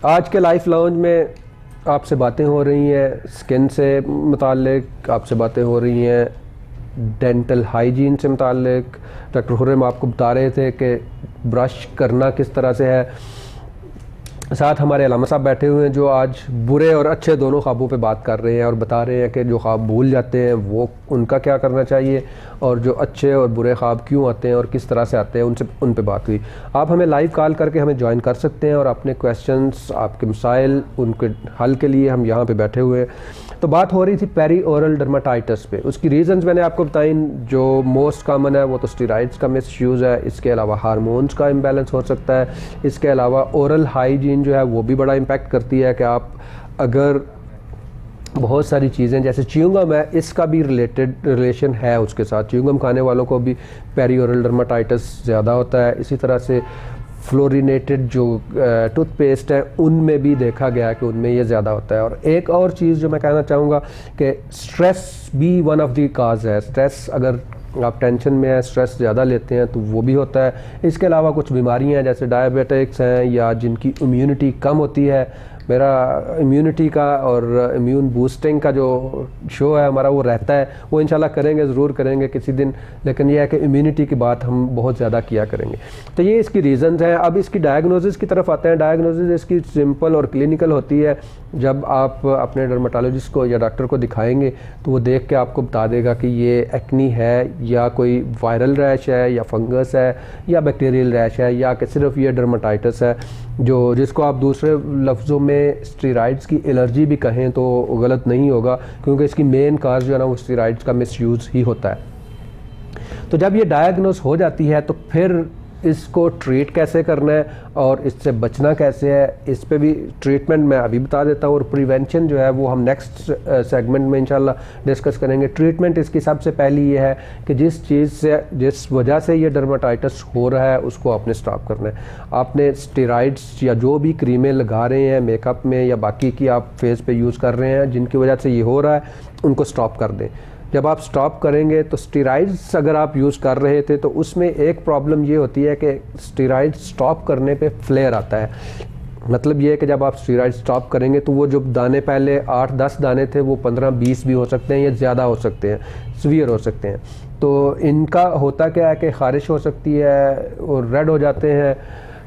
आज के लाइफ लाउंज में आपसे बातें हो रही हैं स्किन से मुतालिक, आपसे बातें हो रही हैं डेंटल हाइजीन से मुतालिक। डॉक्टर हुर्रम आपको बता रहे थे कि ब्रश करना किस तरह से है। साथ हमारे अलामा साहब बैठे हुए हैं जो आज बुरे और अच्छे दोनों ख्वाबों पे बात कर रहे हैं और बता रहे हैं कि जो ख्वाब भूल जाते हैं वो उनका क्या करना चाहिए, और जो अच्छे और बुरे ख्वाब क्यों आते हैं और किस तरह से आते हैं, उन पे बात हुई। आप हमें लाइव कॉल करके हमें ज्वाइन कर सकते हैं और अपने क्वेश्चंस, आपके मसाइल, उनके हल के लिए हम यहाँ पे बैठे हुए हैं। तो बात हो रही थी पेरी ओरल डर्माटाइटिस पे। उसकी रीज़न्स मैंने आपको बताई, जो मोस्ट कॉमन है वो तो स्टेरॉइड्स का मिसयूज़ है, इसके अलावा हार्मोन्स का इम्बैलेंस हो सकता है, इसके अलावा ओरल हाइजीन जो है वो भी बड़ा इम्पैक्ट करती है कि आप अगर बहुत सारी चीज़ें जैसे च्युइंगम है, इसका भी रिलेशन है उसके साथ। च्युइंगम खाने वालों को भी पेरिओरल डर्माटाइटिस ज़्यादा होता है। इसी तरह से फ्लोरिनेटेड जो टूथपेस्ट है उनमें भी देखा गया है कि उनमें ये ज़्यादा होता है। और एक और चीज़ जो मैं कहना चाहूँगा कि स्ट्रेस भी वन ऑफ द काज है। स्ट्रेस, अगर आप टेंशन में हैं, स्ट्रेस ज़्यादा लेते हैं तो वो भी होता है। इसके अलावा कुछ बीमारियां हैं जैसे डायबिटिक्स हैं या जिनकी इम्यूनिटी कम होती है। मेरा इम्यूनिटी का और इम्यून बूस्टिंग का जो शो है हमारा वो रहता है, वो इंशाल्लाह करेंगे, ज़रूर करेंगे किसी दिन। लेकिन यह है कि इम्यूनिटी की बात हम बहुत ज़्यादा किया करेंगे। तो ये इसकी रीज़न्स हैं। अब इसकी डायग्नोसिस की तरफ आते हैं। डायग्नोसिस इसकी सिंपल और क्लिनिकल होती है। जब आप अपने डर्माटोलॉजिस्ट को या डॉक्टर को दिखाएंगे तो वो देख के आपको बता देगा कि ये एक्नी है या कोई वायरल रैश है या फंगस है या बैक्टीरियल रैश है या कि सिर्फ ये डर्माटाइटिस है, जो जिसको आप दूसरे लफ्ज़ों में स्टेरॉइड्स की एलर्जी भी कहें तो गलत नहीं होगा, क्योंकि इसकी मेन काज जो है ना वो स्टेरॉइड्स का मिसयूज़ ही होता है। तो जब ये डायग्नोस हो जाती है तो फिर इसको ट्रीट कैसे करना है और इससे बचना कैसे है, इस पे भी ट्रीटमेंट मैं अभी बता देता हूँ। और प्रिवेंशन जो है वो हम नेक्स्ट सेगमेंट में इंशाल्लाह डिस्कस करेंगे। ट्रीटमेंट इसकी सबसे पहली ये है कि जिस वजह से ये डर्माटाइटिस हो रहा है उसको आपने स्टॉप करना है। आपने स्टेरॉइड्स या जो भी क्रीमें लगा रहे हैं मेकअप में या बाकी की आप फेस पे यूज़ कर रहे हैं जिनकी वजह से ये हो रहा है, उनको स्टॉप कर दें। जब आप स्टॉप करेंगे तो स्टेरॉइड्स अगर आप यूज़ कर रहे थे तो उसमें एक प्रॉब्लम ये होती है कि स्टेरॉइड्स स्टॉप करने पे फ्लेयर आता है। मतलब ये है कि जब आप स्टेरॉइड्स स्टॉप करेंगे तो वो जो दाने पहले 8-10 दाने थे वो 15-20 भी हो सकते हैं या ज़्यादा हो सकते हैं, सीवियर हो सकते हैं। तो इनका होता क्या है कि ख़ारिश हो सकती है और रेड हो जाते हैं।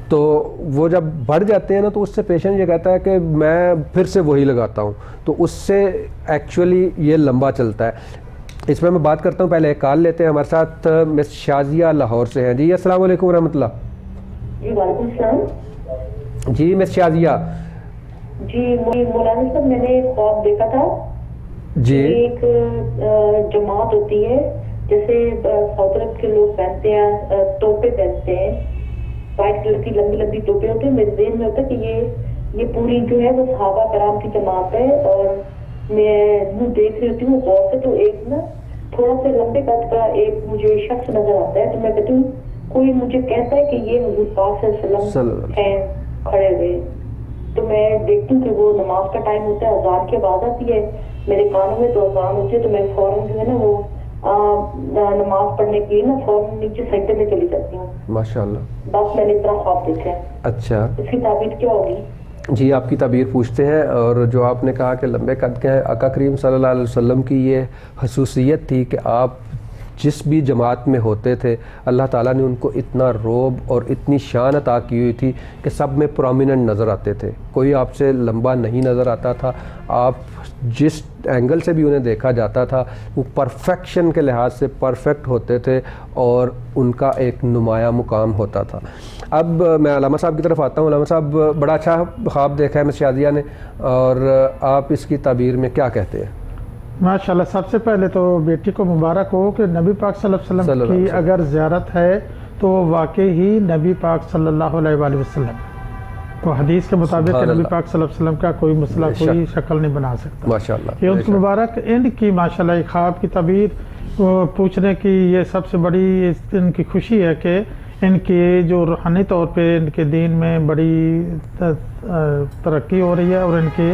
तो वो जब बढ़ जाते हैं ना तो उससे पेशेंट ये कहता है कि मैं फिर से वही लगाता हूँ, तो उससे एक्चुअली ये लंबा चलता है। इसमें मैं बात करता हूँ, पहले एक कॉल लेते हैं। हमारे साथ मिस शाजिया लाहौर से हैं। जी अस्सलाम वालेकुम रहमतुल्लाह। जी वालेकुम सलाम। जी मिस शाजिया। जी मौलाना साहब, मैंने एक ख्वाब देखा था जी। एक जमात होती है, जैसे सऊदी अरब के लोग पहनते हैं, टोपे पहनते हैं, वाइट कलर की लंबी लंबी टोपे होते हैं। मेरे ज़हन में होता है कि ये पूरी जो है वो सहाबा कराम की जमात है और मैं देख रही होती हूँ गौर से, तो एक ना थोड़ा से लंबे कद का एक मुझे शख्स नजर आता है। तो मैं कहती हूँ, कोई मुझे कहता है कि ये हुजूर पाक सल्लल्लाहु अलैहि वसल्लम हैं खड़े हुए। तो मैं देखती हूँ कि वो नमाज का टाइम होता है, अजान की आवाज आती है मेरे कानों में, तो अजान होती है तो मैं फौरन जो है ना वो नमाज पढ़ने के लिए ना फौरन नीचे सजदे में चली जाती हूँ। माशाल्लाह। बस मैंने इतना ख्वाब देखा है। अच्छा, इसकी ताबीर क्या होगी? जी आपकी ताबीर पूछते हैं। और जो आपने कहा कि लंबे कद के हैं, आका करीम सल्लल्लाहु अलैहि वसल्लम की ये खसूसियत थी कि आप जिस भी जमात में होते थे अल्लाह ताला ने उनको इतना रोब और इतनी शान अता की हुई थी कि सब में प्रोमिनेंट नज़र आते थे, कोई आपसे लंबा नहीं नज़र आता था। आप जिस एंगल से भी उन्हें देखा जाता था वो परफेक्शन के लिहाज से परफेक्ट होते थे और उनका एक नुमाया मुकाम होता था। अब मैं अलामा साहब की तरफ आता हूँ। अलामा साहब, बड़ा अच्छा ख्वाब देखा है मिस शाजिया ने, और आप इसकी ताबीर में क्या कहते हैं? माशाल्लाह, सबसे पहले तो बेटी को मुबारक हो कि नबी पाक सल्लल्लाहु अलैहि वसल्लम की अगर ज़ियारत है तो वाकई ही नबी पाक सल्लल्लाहु अलैहि वसल्लम, तो हदीस के मुताबिक नबी पाक सल्लल्लाहु अलैहि वसल्लम का कोई मसला कोई शक्ल नहीं बना सकता। माशाल्लाह, ये उनको मुबारक। इनकी माशाल्लाह ख्वाब की ताबीर पूछने की ये सबसे बड़ी इनकी खुशी है कि इनके जो रूहानी तौर पे इनके दीन में बड़ी तरक्की हो रही है और इनके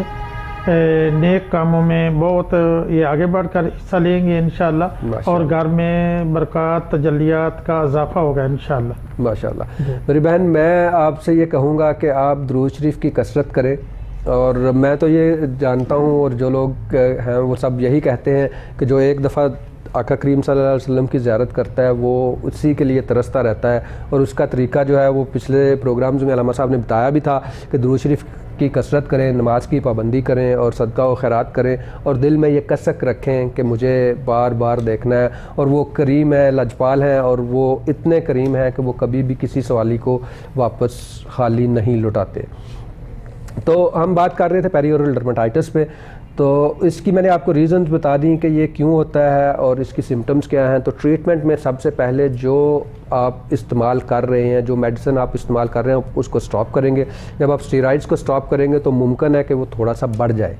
नेक कामों में बहुत ये आगे बढ़कर हिस्सा लेंगे इंशाअल्लाह, और घर में बरक़ात तजल्लियात का इजाफा होगा इंशाअल्लाह। माशाअल्लाह। मेरी बहन, मैं आपसे ये कहूँगा कि आप दुरूद शरीफ की कसरत करें। और मैं तो ये जानता हूँ और जो लोग हैं वो सब यही कहते हैं कि जो एक दफ़ा आका करीम सल्लल्लाहु अलैहि वसल्लम की ज़ियारत करता है वो उसी के लिए तरसता रहता है। और उसका तरीका जो है वो पिछले प्रोग्राम्स में अलामा साहब ने बताया भी था कि दुरूद शरीफ की कसरत करें, नमाज की पाबंदी करें और सदका व खैरात करें, और दिल में ये कसक रखें कि मुझे बार बार देखना है। और वो करीम है, लजपाल हैं, और वो इतने करीम हैं कि वो कभी भी किसी सवाली को वापस खाली नहीं लौटाते। तो हम बात कर रहे थे पेरिओरल डर्माटाइटिस पे। तो इसकी मैंने आपको रीज़न्स बता दी कि ये क्यों होता है और इसकी सिम्टम्स क्या हैं। तो ट्रीटमेंट में सबसे पहले जो आप इस्तेमाल कर रहे हैं, जो मेडिसिन आप इस्तेमाल कर रहे हैं उसको स्टॉप करेंगे। जब आप स्टेरॉइड्स को स्टॉप करेंगे तो मुमकिन है कि वो थोड़ा सा बढ़ जाए।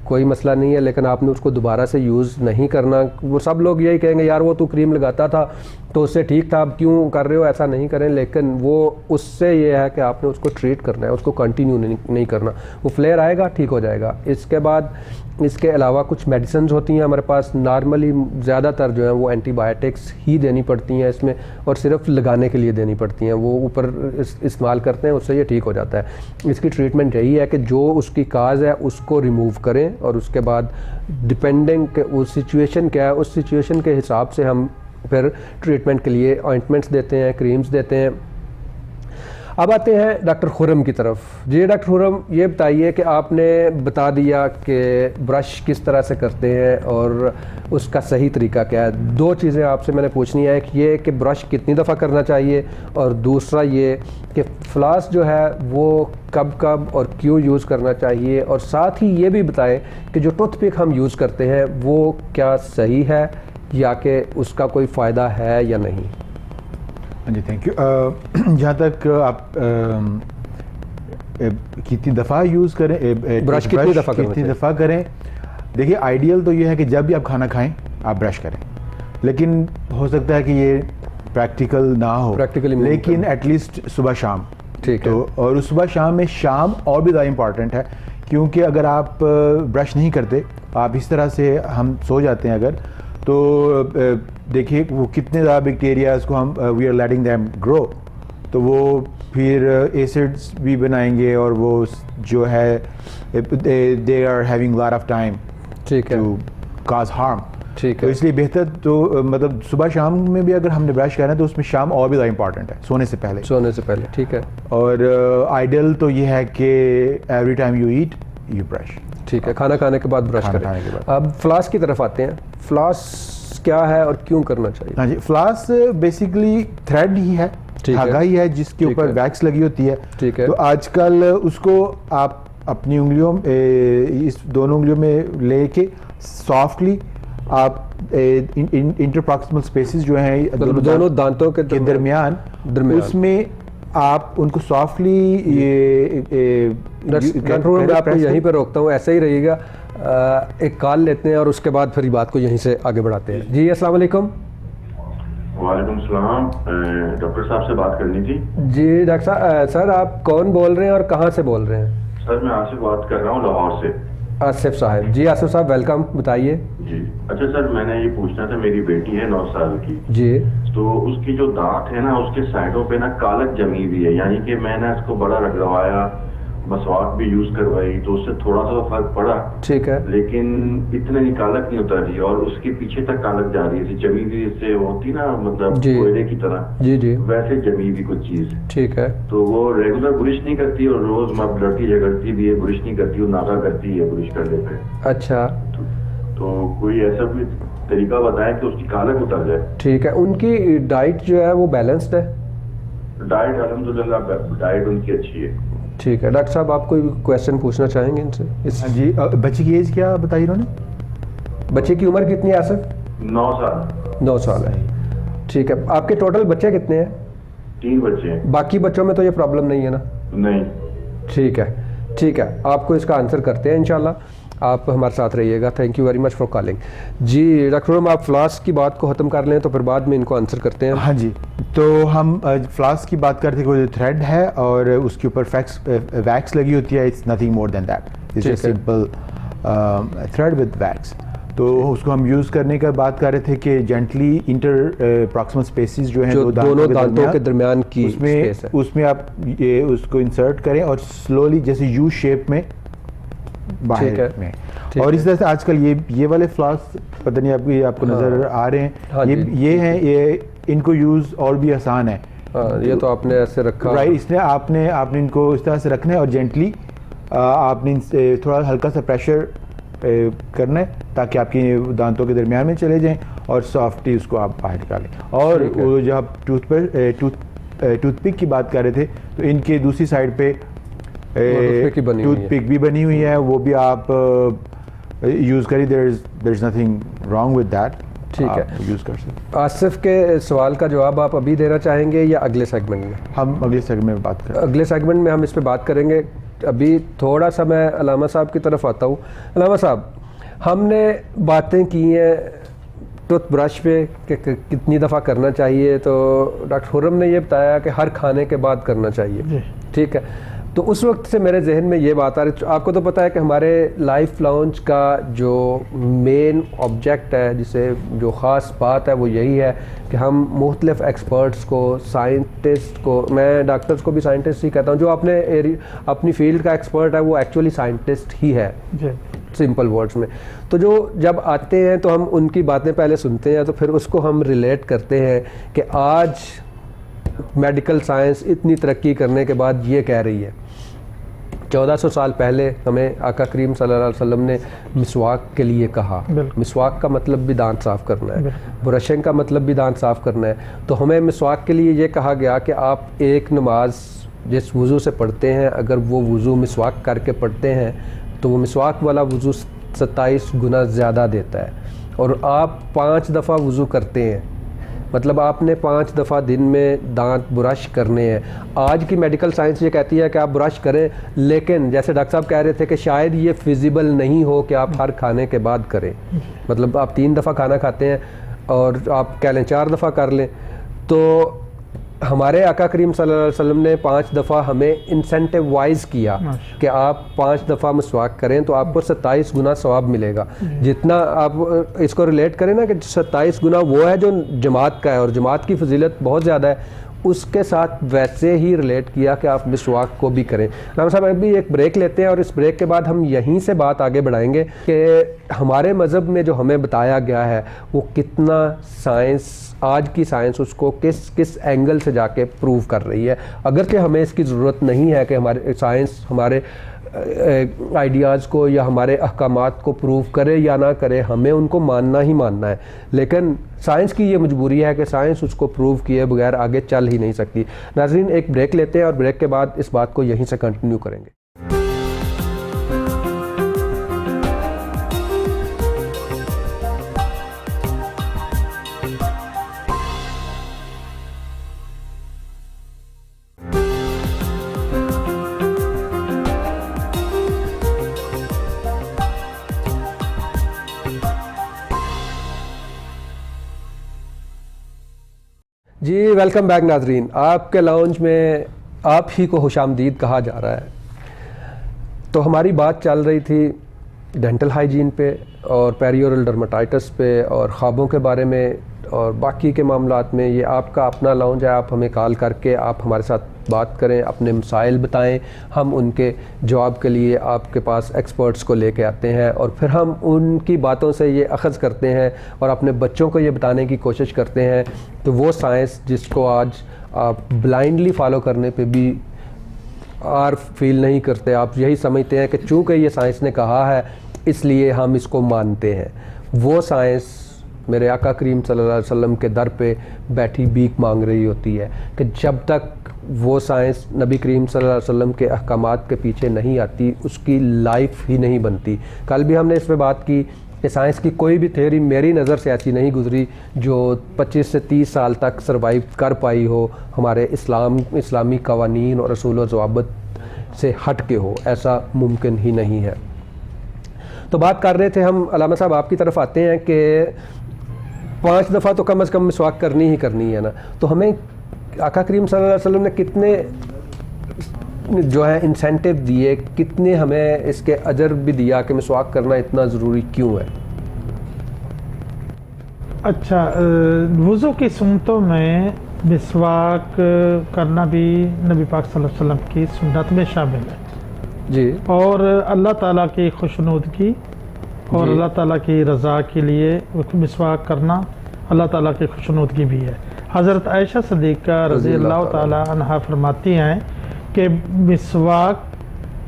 कोई मसला नहीं है, लेकिन आपने उसको दोबारा से यूज़ नहीं करना। वो सब लोग यही कहेंगे यार वो तू क्रीम लगाता था तो उससे ठीक था, अब क्यों कर रहे हो, ऐसा नहीं करें। लेकिन वो उससे ये है कि आपने उसको ट्रीट करना है, उसको कंटिन्यू नहीं करना। वो फ्लेयर आएगा, ठीक हो जाएगा। इसके बाद इसके अलावा कुछ मेडिसिन होती हैं हमारे पास, नॉर्मली ज़्यादातर जो है वो एंटीबायोटिक्स ही देनी पड़ती हैं इसमें, और सिर्फ लगाने के लिए देनी पड़ती हैं। वो ऊपर इस्तेमाल करते हैं, उससे ये ठीक हो जाता है। इसकी ट्रीटमेंट यही है कि जो उसकी काज है उसको रिमूव करें, और उसके बाद डिपेंडिंग वो सिचुएशन क्या है, उस सिचुएशन के हिसाब से हम फिर ट्रीटमेंट के लिए ऑइंटमेंट्स देते हैं, क्रीम्स देते हैं। अब आते हैं डॉक्टर खुर्रम की तरफ। जी डॉक्टर खुर्रम, ये बताइए कि आपने बता दिया कि ब्रश किस तरह से करते हैं और उसका सही तरीका क्या है। दो चीज़ें आपसे मैंने पूछनी है, एक ये कि ब्रश कितनी दफ़ा करना चाहिए, और दूसरा ये कि फ्लास जो है वो कब कब और क्यों यूज़ करना चाहिए, और साथ ही ये भी बताएं कि जो टूथपिक हम यूज़ करते हैं वो क्या सही है या कि उसका कोई फ़ायदा है या नहीं। जी थैंक यू। जहाँ तक आप कितनी दफ़ा यूज़ करें ब्रश कितनी दफ़ा करें, देखिए आइडियल तो ये है कि जब भी आप खाना खाएं आप ब्रश करें, लेकिन हो सकता है कि ये प्रैक्टिकल ना हो, लेकिन एटलीस्ट सुबह शाम, ठीक है। तो और उस सुबह शाम में शाम और भी ज़्यादा इम्पॉर्टेंट है, क्योंकि अगर आप ब्रश नहीं करते, आप इस तरह से हम सो जाते हैं अगर, तो देखिए वो कितने ज़्यादा बैक्टीरियाज को हम we are letting them grow, तो वो फिर एसिड्स भी बनाएंगे, और वो जो है they are having lot of time to cause harm. ठीक है, तो इसलिए बेहतर तो मतलब सुबह शाम में भी अगर हमने ब्रश करना है तो उसमें शाम और भी ज़्यादा इंपॉर्टेंट है, सोने से पहले। ठीक है। और आइडियल तो ये है कि every time you eat you brush. ठीक है, खाना खाने के बाद ब्रश करें। अब फ्लास की तरफ आते हैं। फ्लास क्या है और क्यों करना चाहिए? हाँ जी, फ्लास बेसिकली थ्रेड ही है, धागा ही है जिसके ऊपर वैक्स लगी होती है। ठीक है। तो आजकल उसको आप अपनी उंगलियों इस दोनों उंगलियों में लेके सॉफ्टली आप इंटरप्रॉक्सिमल स्पेसेस जो हैं दोनों दांतों के दरमियान उसमें आप उनको सॉफ्टली कंट्रोल में आपको यहीं पर रोकता हूँ, ऐसे ही रहिएगा। एक कॉल लेते हैं और उसके बाद फिर बात को यहीं से आगे बढ़ाते हैं। जी अस्सलाम वालेकुम। वालेकुम सलाम, डॉक्टर साहब से बात करनी थी। जी डॉक्टर साहब, सर आप कौन बोल रहे हैं और कहाँ से बोल रहे हैं? सर मैं आसिफ बात कर रहा हूँ लाहौर से। आसिफ साहब, जी आसिफ साहब वेलकम, बताइए। जी अच्छा सर, मैंने ये पूछना था, मेरी बेटी है 9 साल की जी, तो उसकी जो दांत है ना उसके साइडों पे ना कालक जमी हुई है, यानी कि मैंने इसको बड़ा रगड़वाया, मसवाक भी यूज करवाई तो उससे थोड़ा सा फर्क पड़ा। ठीक है। लेकिन इतने ही कालक नहीं उतर रही और उसके पीछे तक कालक जा रही है, जमी हुई से होती ना, मतलब कोयले की तरह। जी जी, वैसे जमी हुई कुछ चीज। ठीक है। तो वो रेगुलर ब्रश नहीं करती और रोज लड़ती झगड़ती भी है, ब्रश नहीं करती, वो नागा करती है ब्रश करने पे। अच्छा, तो कोई ऐसा कोई तरीका बताएं कि उसकी कालक उतर जाए। ठीक है। उनकी डाइट जो है वो बैलेंस्ड है? डाइट अल्हम्दुलिल्लाह डाइट उनकी अच्छी है। ठीक है। डॉक्टर साहब आप कोई क्वेश्चन पूछना चाहेंगे इनसे? जी, बच्चे की एज क्या बताई इन्होंने? बच्चे की उम्र कितनी है आसिफ? 9 साल। 9 साल है। ठीक है। आपके टोटल बच्चे कितने हैं? 3 बच्चे हैं। बाकी बच्चों में तो ये प्रॉब्लम नहीं है ना? नहीं। ठीक है, ठीक है, आपको इसका आंसर करते हैं इंशाल्लाह। आप हमारे साथ रहिएगा। Thank you very much for calling. जी डॉक्टर, आप फ्लास की बात को ख़त्म कर लें तो फिर बाद में इनको आंसर करते हैं। हाँ जी, तो हम फ्लास की बात करते हैं, कोई थ्रेड है और उसके ऊपर वैक्स लगी होती है। It's nothing more than that, it's just simple thread with wax. तो उसको हम यूज़ करने का बात कर रहे थे कि जेंटली इंटर प्रॉक्सिमल स्पेसेस जो हैं दोनों दांतों के दरमियान की उसमें आप ये उसको इंसर्ट करें और स्लोली जैसे यू शेप में बाहर में। और इस तरह से आजकल ये वाले फ्लास पता नहीं आपको नजर आ रहे हैं। हाँ ये हैं, ये इनको यूज और भी आसान है। ये तो आपने ऐसे रखा, राइट, इसलिए आपने इनको इस तरह से रखना है और जेंटली आपने थोड़ा हल्का सा प्रेशर करना है ताकि आपकी दांतों के दरमियान में चले जाएं और सॉफ्टली उसको आप बाहर निकालें। और वो जब आप टूथपिक की बात कर रहे थे तो इनके दूसरी साइड पे टूथपिक भी बनी हुई है, वो भी आप यूज़ करिए। There is nothing wrong with that. ठीक है, यूज़ कर सकते। आसिफ के सवाल का जवाब आप अभी देना चाहेंगे या अगले सेगमेंट में? हम अगले सेगमेंट में बात करें। अगले सेगमेंट में हम इस पे बात करेंगे। अभी थोड़ा सा मैं अलामा साहब की तरफ आता हूँ। अलामा साहब, हमने बातें की हैं टूथब्रश पे कि कितनी दफ़ा करना चाहिए, तो डॉक्टर खुर्रम ने ये बताया कि हर खाने के बाद करना चाहिए, ठीक है। तो उस वक्त से मेरे जहन में ये बात आ रही, आपको तो पता है कि हमारे लाइफ लाउंज का जो मेन ऑब्जेक्ट है, जिसे जो ख़ास बात है वो यही है कि हम मुख्तलिफ एक्सपर्ट्स को, साइंटिस्ट को, मैं डॉक्टर्स को भी साइंटिस्ट ही कहता हूँ, जो अपनी फील्ड का एक्सपर्ट है वो एक्चुअली साइंटिस्ट ही है, सिंपल वर्ड्स में। तो जो जब आते हैं तो हम उनकी बातें पहले सुनते हैं, तो फिर उसको हम रिलेट करते हैं कि आज मेडिकल साइंस इतनी तरक्की करने के बाद ये कह रही है। 1400 साल पहले हमें आका करीम सल्लल्लाहु अलैहि वसल्लम ने मिसवाक के लिए कहा। मिसवाक का मतलब भी दांत साफ़ करना है, ब्रशिंग का मतलब भी दांत साफ़ करना है। तो हमें मिसवाक के लिए ये कहा गया कि आप एक नमाज जिस वज़ू से पढ़ते हैं, अगर वो वज़ू मिसवाक करके पढ़ते हैं तो वो मिसवाक वाला वज़ू 27 गुना ज़्यादा देता है। और आप 5 दफ़ा वज़ू करते हैं, मतलब आपने 5 दफ़ा दिन में दांत ब्रश करने हैं। आज की मेडिकल साइंस ये कहती है कि आप ब्रश करें, लेकिन जैसे डॉक्टर साहब कह रहे थे कि शायद ये फिजिबल नहीं हो कि आप हर खाने के बाद करें। मतलब आप 3 दफ़ा खाना खाते हैं और आप कह लें 4 दफ़ा कर लें, तो हमारे आका करीम सल्लल्लाहु अलैहि वसल्लम ने 5 दफ़ा हमें इंसेंटिव वाइज किया कि आप 5 दफ़ा मिसवाक करें तो आपको 27 गुना सवाब मिलेगा। जितना आप इसको रिलेट करें ना कि 27 गुना वो है जो जमात का है, और जमात की फजीलत बहुत ज़्यादा है, उसके साथ वैसे ही रिलेट किया कि आप मिसवाक को भी करें। नाम साहब, अभी एक ब्रेक लेते हैं और इस ब्रेक के बाद हम यहीं से बात आगे बढ़ाएंगे कि हमारे मज़हब में जो हमें बताया गया है वो कितना साइंस, आज की साइंस उसको किस किस एंगल से जाके प्रूव कर रही है। अगरचे हमें इसकी ज़रूरत नहीं है कि हमारे साइंस हमारे आइडियाज़ को या हमारे अहकामात को प्रूव करे या ना करे, हमें उनको मानना ही मानना है। लेकिन साइंस की ये मजबूरी है कि साइंस उसको प्रूव किए बगैर आगे चल ही नहीं सकती। नाज़रीन, एक ब्रेक लेते हैं और ब्रेक के बाद इस बात को यहीं से कंटिन्यू करेंगे। जी वेलकम बैक नाजरीन, आपके लाउंज में आप ही को खुशामदीद कहा जा रहा है। तो हमारी बात चल रही थी डेंटल हाइजीन पे और पेरियोरल डर्मेटाइटिस पे और ख्वाबों के बारे में और बाकी के मामलात में। ये आपका अपना लाउंज है, आप हमें कॉल करके आप हमारे साथ बात करें, अपने मसाइल बताएं, हम उनके जवाब के लिए आपके पास एक्सपर्ट्स को लेके आते हैं और फिर हम उनकी बातों से ये अखज़ करते हैं और अपने बच्चों को ये बताने की कोशिश करते हैं। तो वो साइंस जिसको आज आप ब्लाइंडली फॉलो करने पे भी आर फील नहीं करते, आप यही समझते हैं कि चूँकि ये साइंस ने कहा है इसलिए हम इसको मानते हैं, वो साइंस मेरे आका करीम सल्लल्लाहु अलैहि वसल्लम के दर पे बैठी भीख मांग रही होती है कि जब तक वो साइंस नबी करीम सल्लल्लाहु अलैहि वसल्लम के अहकामात के पीछे नहीं आती उसकी लाइफ ही नहीं बनती। कल भी हमने इस पे बात की कि साइंस की कोई भी थ्योरी मेरी नज़र से ऐसी नहीं गुजरी जो 25 से 30 साल तक सर्वाइव कर पाई हो हमारे इस्लामी कवानीन और रसूल व ज़वाबित से हट के हो, ऐसा मुमकिन ही नहीं है। तो बात कर रहे थे हम, अलामा साहब आपकी तरफ आते हैं कि 5 दफ़ा तो कम से कम मिसवाक करनी ही करनी है ना। तो हमें आका करीम सल्लल्लाहु अलैहि वसल्लम ने कितने जो है इंसेंटिव दिए, कितने हमें इसके अजर भी दिया कि मिसवाक करना इतना ज़रूरी क्यों है? अच्छा, वज़ू की सुन्नतों में मिसवाक करना भी नबी पाक सल्लल्लाहु अलैहि वसल्लम की सुन्नत में शामिल है जी। और अल्लाह ताला की खुशनुदगी और अल्लाह ताला की रज़ा के लिए मिसवाक करना अल्लाह ताला की खुशनुदगी भी है। हज़रत आयशा सिद्दीक़ा रज़ी अल्लाह ताला अन्हा फरमाती हैं कि मिसवाक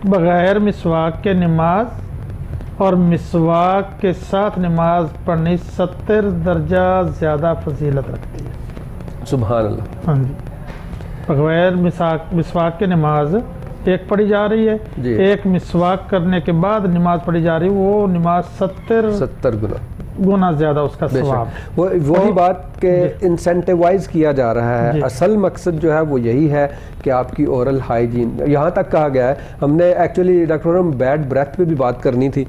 बग़ैर मिसवाक के नमाज और मिसवाक के साथ नमाज पढ़नी 70 दर्जा ज़्यादा फजीलत रखती है। सुभान अल्लाह। हाँ जी, बग़ैर मिसवाक के नमाज एक पढ़ी जा रही है, एक मिसवाक करने के बाद नमाज पढ़ी जा रही है, वो नमाज 70 गुना गुना ज़्यादा उसका बेशक। सवाब। वही बात के इंसेंटिवाइज किया जा रहा है। जी। असल मकसद जो है वो यही है कि आपकी ओरल हाइजीन, यहाँ तक कहा गया है, हमने एक्चुअली डॉक्टर हम बैड ब्रेथ पे भी बात करनी थी,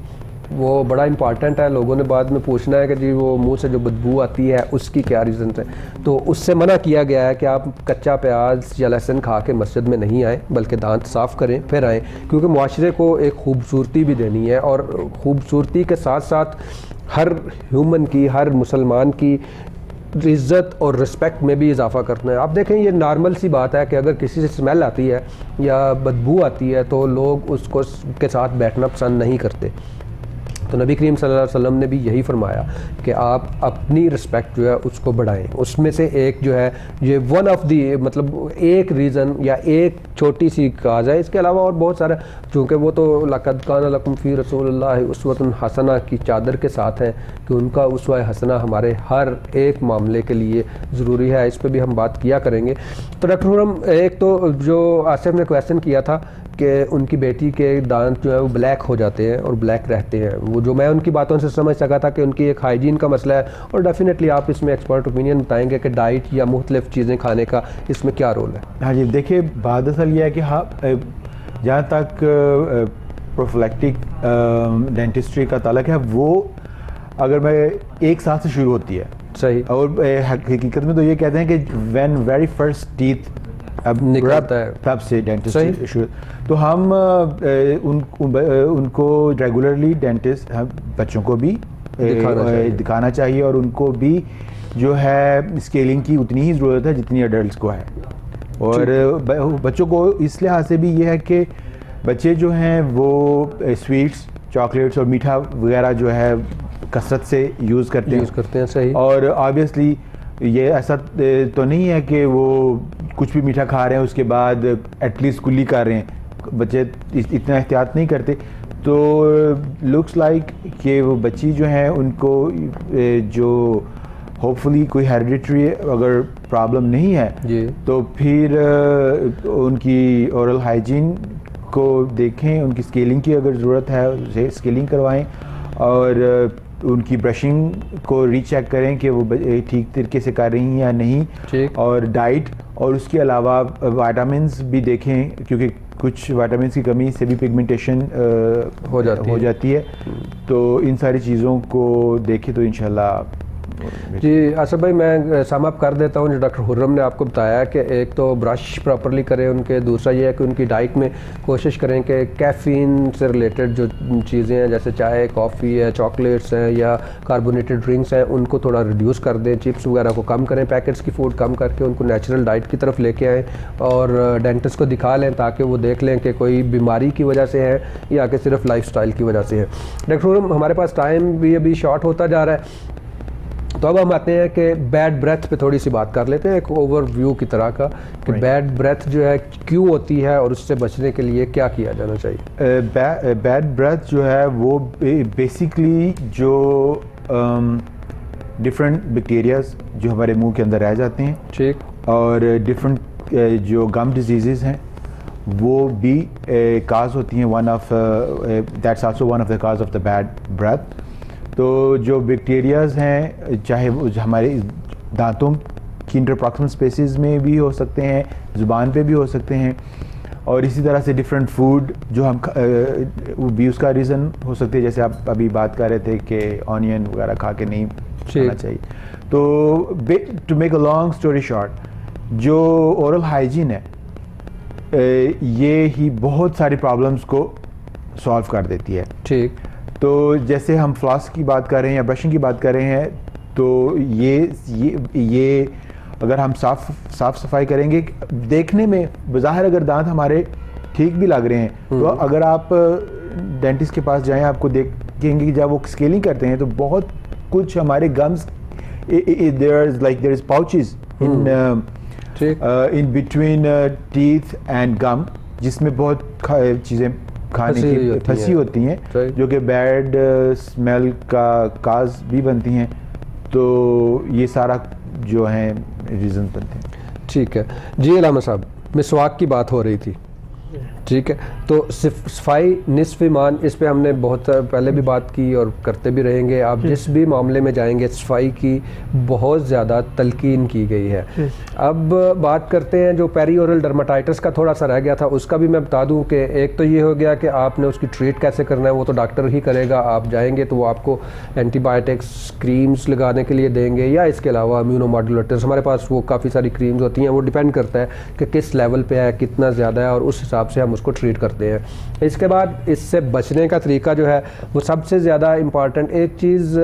वो बड़ा इंपॉर्टेंट है। लोगों ने बाद में पूछना है कि जी वो मुंह से जो बदबू आती है उसकी क्या रीज़न है, तो उससे मना किया गया है कि आप कच्चा प्याज या लहसुन खा के मस्जिद में नहीं आएँ, बल्कि दांत साफ़ करें फिर आएँ, क्योंकि मुआशरे को एक खूबसूरती भी देनी है, और खूबसूरती के साथ साथ हर ह्यूमन की, हर मुसलमान की इज़्ज़त और रिस्पेक्ट में भी इजाफा करना है। आप देखें ये नॉर्मल सी बात है कि अगर किसी से स्मेल आती है या बदबू आती है तो लोग उसको के साथ बैठना पसंद नहीं करते। तो नबी करीम सल्लल्लाहु अलैहि वसल्लम ने भी यही फरमाया कि आप अपनी रिस्पेक्ट जो है उसको बढ़ाएं। उसमें से एक जो है ये वन ऑफ दी, मतलब एक रीज़न या एक छोटी सी काज है, इसके अलावा और बहुत सारा, चूँकि वो तो लक़द कान लकुम फ़ी रसूलिल्लाहि उस्वतुन हसना की चादर के साथ हैं कि उनका उस्वा हसना हमारे हर एक मामले के लिए ज़रूरी है। इस पर भी हम बात किया करेंगे। तो डॉक्टर हुरम, एक तो जो आसिफ ने क्वेश्चन किया था कि उनकी बेटी के दांत जो है वो ब्लैक हो जाते हैं और ब्लैक रहते हैं, वो जो मैं उनकी बातों से समझ सका था कि उनकी एक हाइजीन का मसला है, और डेफिनेटली आप इसमें एक्सपर्ट ओपिनियन बताएंगे कि डाइट या मुख्तलिफ चीज़ें खाने का इसमें क्या रोल है। हाँ जी, देखिए बात असल ये है कि हाँ, जहाँ तक प्रोफिलैक्टिक डेंटिस्ट्री का ताल्लुक है, वो अगर मैं एक साल से शुरू होती है। सही। और हकीकत में तो ये कहते हैं कि व्हेन वेरी फर्स्ट टीथ अब निकलता है तब से डेंटिस्ट शुरू, तो हम उनको रेगुलरली डेंटिस्ट बच्चों को भी दिखाना चाहिए, और उनको भी जो है स्केलिंग की उतनी ही ज़रूरत है जितनी एडल्ट्स को है। और बच्चों को इस लिहाज से भी ये है कि बच्चे जो हैं वो स्वीट्स, चॉकलेट्स और मीठा वगैरह जो है कसरत से यूज़ करते हैं। सही। और ऑब्वियसली ये ऐसा तो नहीं है कि वो कुछ भी मीठा खा रहे हैं उसके बाद एटलीस्ट कुल्ली कर रहे हैं, बच्चे इतना एहतियात नहीं करते। तो लुक्स लाइक कि वो बच्ची जो है उनको जो होपफुली कोई हेरिडिटरी अगर प्रॉब्लम नहीं है जी, तो फिर उनकी ओरल हाइजीन को देखें, उनकी स्केलिंग की अगर ज़रूरत है उसे स्केलिंग करवाएं, और उनकी ब्रशिंग को रीचेक करें कि वो ठीक तरीके से कर रही हैं या नहीं, और डाइट और उसके अलावा विटामिन्स भी देखें, क्योंकि कुछ विटामिन्स की कमी से भी पिगमेंटेशन हो जाती है। तो इन सारी चीज़ों को देखें तो इंशाल्लाह। जी आसिफ भाई, मैं सम अप कर देता हूँ जो डॉक्टर हुर्रम ने आपको बताया कि एक तो ब्रश प्रॉपरली करें उनके, दूसरा ये है कि उनकी डाइट में कोशिश करें कि कैफ़ीन से रिलेटेड जो चीज़ें हैं जैसे चाय, कॉफ़ी है, चॉकलेट्स हैं या कार्बोनेटेड ड्रिंक्स हैं, उनको थोड़ा रिड्यूस कर दें, चिप्स वगैरह को कम करें, पैकेट्स की फूड कम करके उनको नेचुरल डाइट की तरफ लेके आएँ, और डेंटिस्ट को दिखा लें ताकि वो देख लें कि कोई बीमारी की वजह से है या कि सिर्फ लाइफस्टाइल की वजह से है। डॉक्टर हुर्रम, हमारे पास टाइम भी अभी शॉर्ट होता जा रहा है, तो अब हम आते हैं कि बैड ब्रेथ पे थोड़ी सी बात कर लेते हैं, एक ओवरव्यू की तरह का कि बैड ब्रेथ जो है क्यों होती है और उससे बचने के लिए क्या किया जाना चाहिए। बैड ब्रेथ जो है वो बेसिकली जो डिफरेंट बैक्टीरियाज जो हमारे मुंह के अंदर रह जाते हैं, ठीक, और डिफरेंट जो गम डिजीज़ हैं वो भी काज होती हैं, one of that's also one of the cause of the bad breath. तो जो बैक्टीरियाज हैं, चाहे वो हमारे दांतों की इंटरप्रॉक्सिमल स्पेसेस में भी हो सकते हैं, ज़ुबान पे भी हो सकते हैं, और इसी तरह से डिफरेंट फूड जो हम वो भी उसका रीज़न हो सकते हैं, जैसे आप अभी बात कर रहे थे कि ऑनियन वगैरह खा के नहीं खाना चाहिए। तो to make a long story short, जो ओरल हाइजीन है ये ही बहुत सारी प्रॉब्लम्स को सॉल्व कर देती है। ठीक, तो जैसे हम फ्लॉस की बात कर रहे हैं या ब्रशिंग की बात कर रहे हैं, तो ये अगर हम साफ सफाई करेंगे, देखने में बज़ाहिर अगर दांत हमारे ठीक भी लग रहे हैं, तो अगर आप डेंटिस्ट के पास जाएं आपको देखेंगे कि जब वो स्केलिंग करते हैं तो बहुत कुछ हमारे gums there is pouches in between teeth and gum, जिसमें बहुत चीज़ें खाने की फंसी होती हैं, जो कि बैड स्मेल का काज भी बनती हैं। तो ये सारा जो है रीज़न बनते हैं। ठीक है जी। अलामा साहब, मिसवाक की बात हो रही थी, ठीक है, तो सफाई निस्फ़ ईमान, इस पे हमने बहुत पहले भी बात की और करते भी रहेंगे। आप जिस भी मामले में जाएंगे सफाई की बहुत ज़्यादा तलकीन की गई है। अब बात करते हैं जो पेरीओरल डर्माटाइटिस का थोड़ा सा रह गया था, उसका भी मैं बता दूं कि एक तो ये हो गया कि आपने उसकी ट्रीट कैसे करना है वो तो डॉक्टर ही करेगा। आप जाएंगे तो वो आपको एंटीबायोटिक्स क्रीम्स लगाने के लिए देंगे, या इसके अलावा इम्यूनोमॉड्यूलेटर्स, हमारे पास वो काफ़ी सारी क्रीम्स होती हैं, वो डिपेंड करता है कि किस लेवल पे है, कितना ज़्यादा है, और उस हिसाब से हम उसको ट्रीट करते हैं। इसके बाद इससे बचने का तरीका जो है वो सबसे ज़्यादा इम्पॉर्टेंट एक चीज़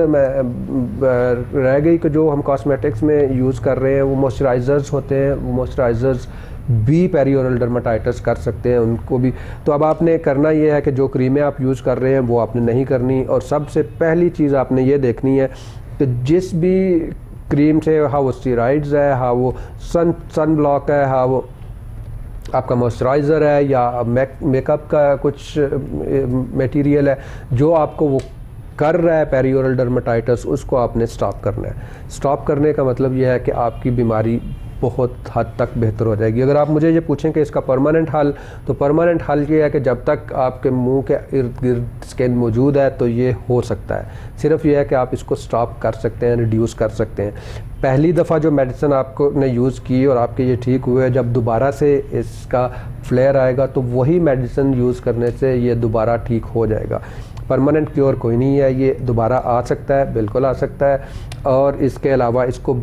रह गई कि जो हम कॉस्मेटिक्स में यूज़ कर रहे हैं वो मॉइस्चराइज़र्स होते हैं। वो मॉइस्चराइज़र्स भी पेरीओरल डर्माटाइटिस कर सकते हैं उनको भी। तो अब आपने करना ये है कि जो क्रीमें आप यूज़ कर रहे हैं वो आपने नहीं करनी, और सबसे पहली चीज़ आपने ये देखनी है कि जिस भी क्रीम से, हाँ वो स्टेरॉइड्स है, हाँ वो सन ब्लॉक है, हाँ वो आपका मॉइस्चराइज़र है, या मेकअप का कुछ मटेरियल है, जो आपको वो कर रहा है पेरीओरल डर्माटाइटिस, उसको आपने स्टॉप करना है। स्टॉप करने का मतलब यह है कि आपकी बीमारी बहुत हद तक बेहतर हो जाएगी। अगर आप मुझे ये पूछें कि इसका परमानेंट हल, तो परमानेंट हल ये है कि जब तक आपके मुंह के इर्द गिर्द स्किन मौजूद है तो ये हो सकता है। सिर्फ ये है कि आप इसको स्टॉप कर सकते हैं, रिड्यूस कर सकते हैं। पहली दफ़ा जो मेडिसिन आपको ने यूज़ की और आपके ये ठीक हुए, जब दोबारा से इसका फ्लेयर आएगा तो वही मेडिसिन यूज़ करने से ये दोबारा ठीक हो जाएगा। परमानेंट क्योर कोई नहीं है, ये दोबारा आ सकता है, बिल्कुल आ सकता है। और इसके अलावा इसको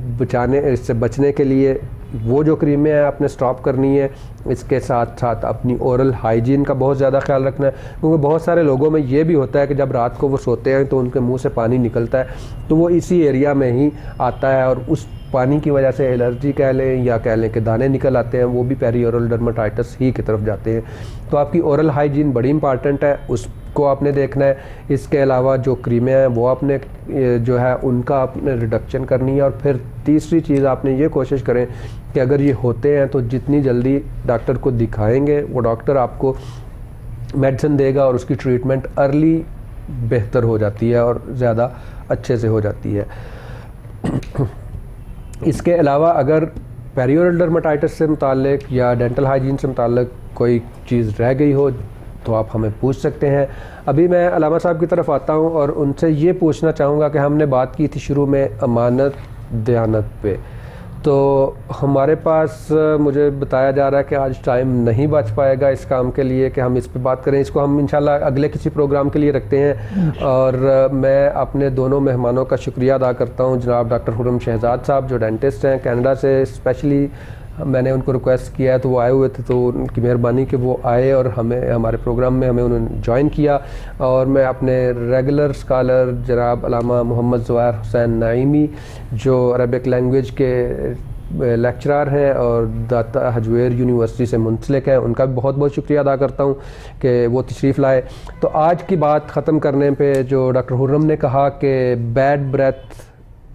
इससे बचने के लिए वो जो क्रीमें हैं आपने स्टॉप करनी है। इसके साथ साथ अपनी ओरल हाइजीन का बहुत ज़्यादा ख्याल रखना है, क्योंकि बहुत सारे लोगों में ये भी होता है कि जब रात को वो सोते हैं तो उनके मुंह से पानी निकलता है, तो वो इसी एरिया में ही आता है, और उस पानी की वजह से एलर्जी कह लें या कह लें कि दाने निकल आते हैं, वो भी पेरीओरल डर्माटाइटिस ही की तरफ जाते हैं। तो आपकी ओरल हाइजीन बड़ी इंपॉर्टेंट है, उसको आपने देखना है। इसके अलावा जो क्रीमें हैं वो आपने जो है उनका आपने रिडक्शन करनी है। और फिर तीसरी चीज़ आपने ये कोशिश करें कि अगर ये होते हैं तो जितनी जल्दी डॉक्टर को दिखाएंगे, वो डॉक्टर आपको मेडिसिन देगा और उसकी ट्रीटमेंट अर्ली बेहतर हो जाती है और ज़्यादा अच्छे से हो जाती है। इसके अलावा अगर पेरीओरल डर्माटाइटिस से मुताल्लिक या डेंटल हाइजीन से मुताल्लिक कोई चीज़ रह गई हो तो आप हमें पूछ सकते हैं। अभी मैं अलामा साहब की तरफ आता हूं और उनसे ये पूछना चाहूँगा कि हमने बात की थी शुरू में अमानत दयानत पे, तो हमारे पास मुझे बताया जा रहा है कि आज टाइम नहीं बच पाएगा इस काम के लिए कि हम इस पे बात करें। इसको हम इंशाल्लाह अगले किसी प्रोग्राम के लिए रखते हैं। और मैं अपने दोनों मेहमानों का शुक्रिया अदा करता हूं, जनाब डॉक्टर खुर्रम शहजाद साहब जो डेंटिस्ट हैं कनाडा से, स्पेशली मैंने उनको रिक्वेस्ट किया है तो वो आए हुए थे, तो उनकी मेहरबानी कि वो आए और हमें हमारे प्रोग्राम में हमें उन्होंने ज्वाइन किया। और मैं अपने रेगुलर स्कॉलर जनाब अलामा मोहम्मद ज़ुहैर हुसैन नाइमी जो अरबिक लैंग्वेज के लेक्चरार हैं और दाता हजवेर यूनिवर्सिटी से मुंसलिक हैं, उनका भी बहुत बहुत शुक्रिया अदा करता हूँ कि वो तशरीफ़ लाए। तो आज की बात ख़त्म करने पे जो डॉक्टर खुर्रम ने कहा कि बैड ब्रेथ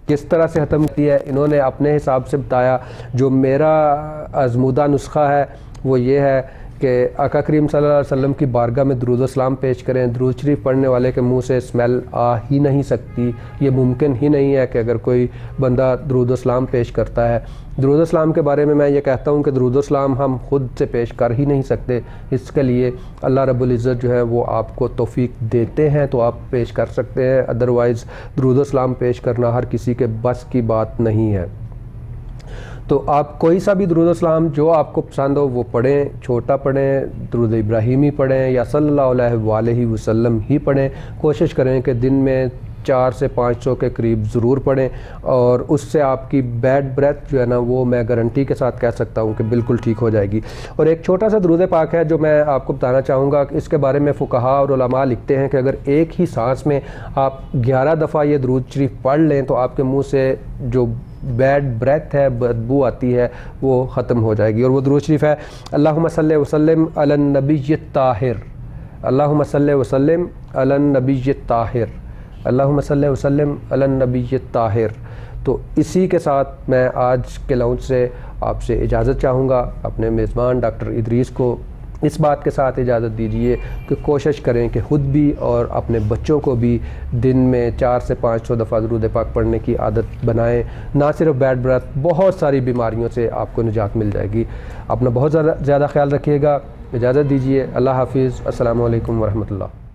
किस तरह से ख़त्म की है, इन्होंने अपने हिसाब से बताया। जो मेरा आज़मूदा नुस्खा है वो ये है कि आका करीम सल्लल्लाहु अलैहि वसल्लम की बारगाह में दुरूद सलाम पेश करें। दुरूद शरीफ पढ़ने वाले के मुंह से स्मेल आ ही नहीं सकती, ये मुमकिन ही नहीं है कि अगर कोई बंदा दुरूद सलाम पेश करता है। दुरूद सलाम के बारे में मैं ये कहता हूँ कि दुरूद सलाम हम खुद से पेश कर ही नहीं सकते, इसके लिए अल्लाह रब्बुल इज़्ज़त जो है वो आपको तौफीक देते हैं तो आप पेश कर सकते हैं। अदरवाइज़ दुरूद सलाम पेश करना हर किसी के बस की बात नहीं है। तो आप कोई सा भी दुरूद सलाम जो आपको पसंद हो वो पढ़ें, छोटा पढ़ें, दुरूद इब्राहिमी पढ़ें या सल्लल्लाहु अलैहि वसल्लम ही पढ़ें। कोशिश करें कि दिन में 400 से 500 के करीब ज़रूर पढ़ें, और उससे आपकी बैड ब्रेथ जो है ना वो मैं गारंटी के साथ कह सकता हूँ कि बिल्कुल ठीक हो जाएगी। और एक छोटा सा दुरूद पाक है जो मैं आपको बताना चाहूँगा। इसके बारे में फुक़हा और उलमा लिखते हैं कि अगर एक ही सांस में आप 11 दफ़ा ये दुरूद शरीफ पढ़ लें तो आपके मुँह से जो बैड ब्रेथ है, बदबू आती है, वो ख़त्म हो जाएगी। और वो दुरूद शरीफ है अल्लाहुम्मा सल्लि वसल्लिम अलन नबिय्य ताहिर, अल्लाहुम्मा सल्लि वसल्लिम अलन नबिय्य ताहिर, अल्लाहुम्मा सल्लि वसल्लिम अलन नबिय्य ताहिर। तो इसी के साथ मैं आज के लाउंज से आपसे इजाज़त चाहूँगा। अपने मेज़बान डॉक्टर इदरीस को इस बात के साथ इजाज़त दीजिए कि कोशिश करें कि ख़ुद भी और अपने बच्चों को भी दिन में 400 से 500 दफ़ा दुरूद पाक पढ़ने की आदत बनाएं। ना सिर्फ बैड ब्रेथ, बहुत सारी बीमारियों से आपको निजात मिल जाएगी। अपना बहुत ज़्यादा ख्याल रखिएगा। इजाज़त दीजिए। अल्लाह हाफिज़। अस्सलामु अलैकुम वरहमतुल्लाह।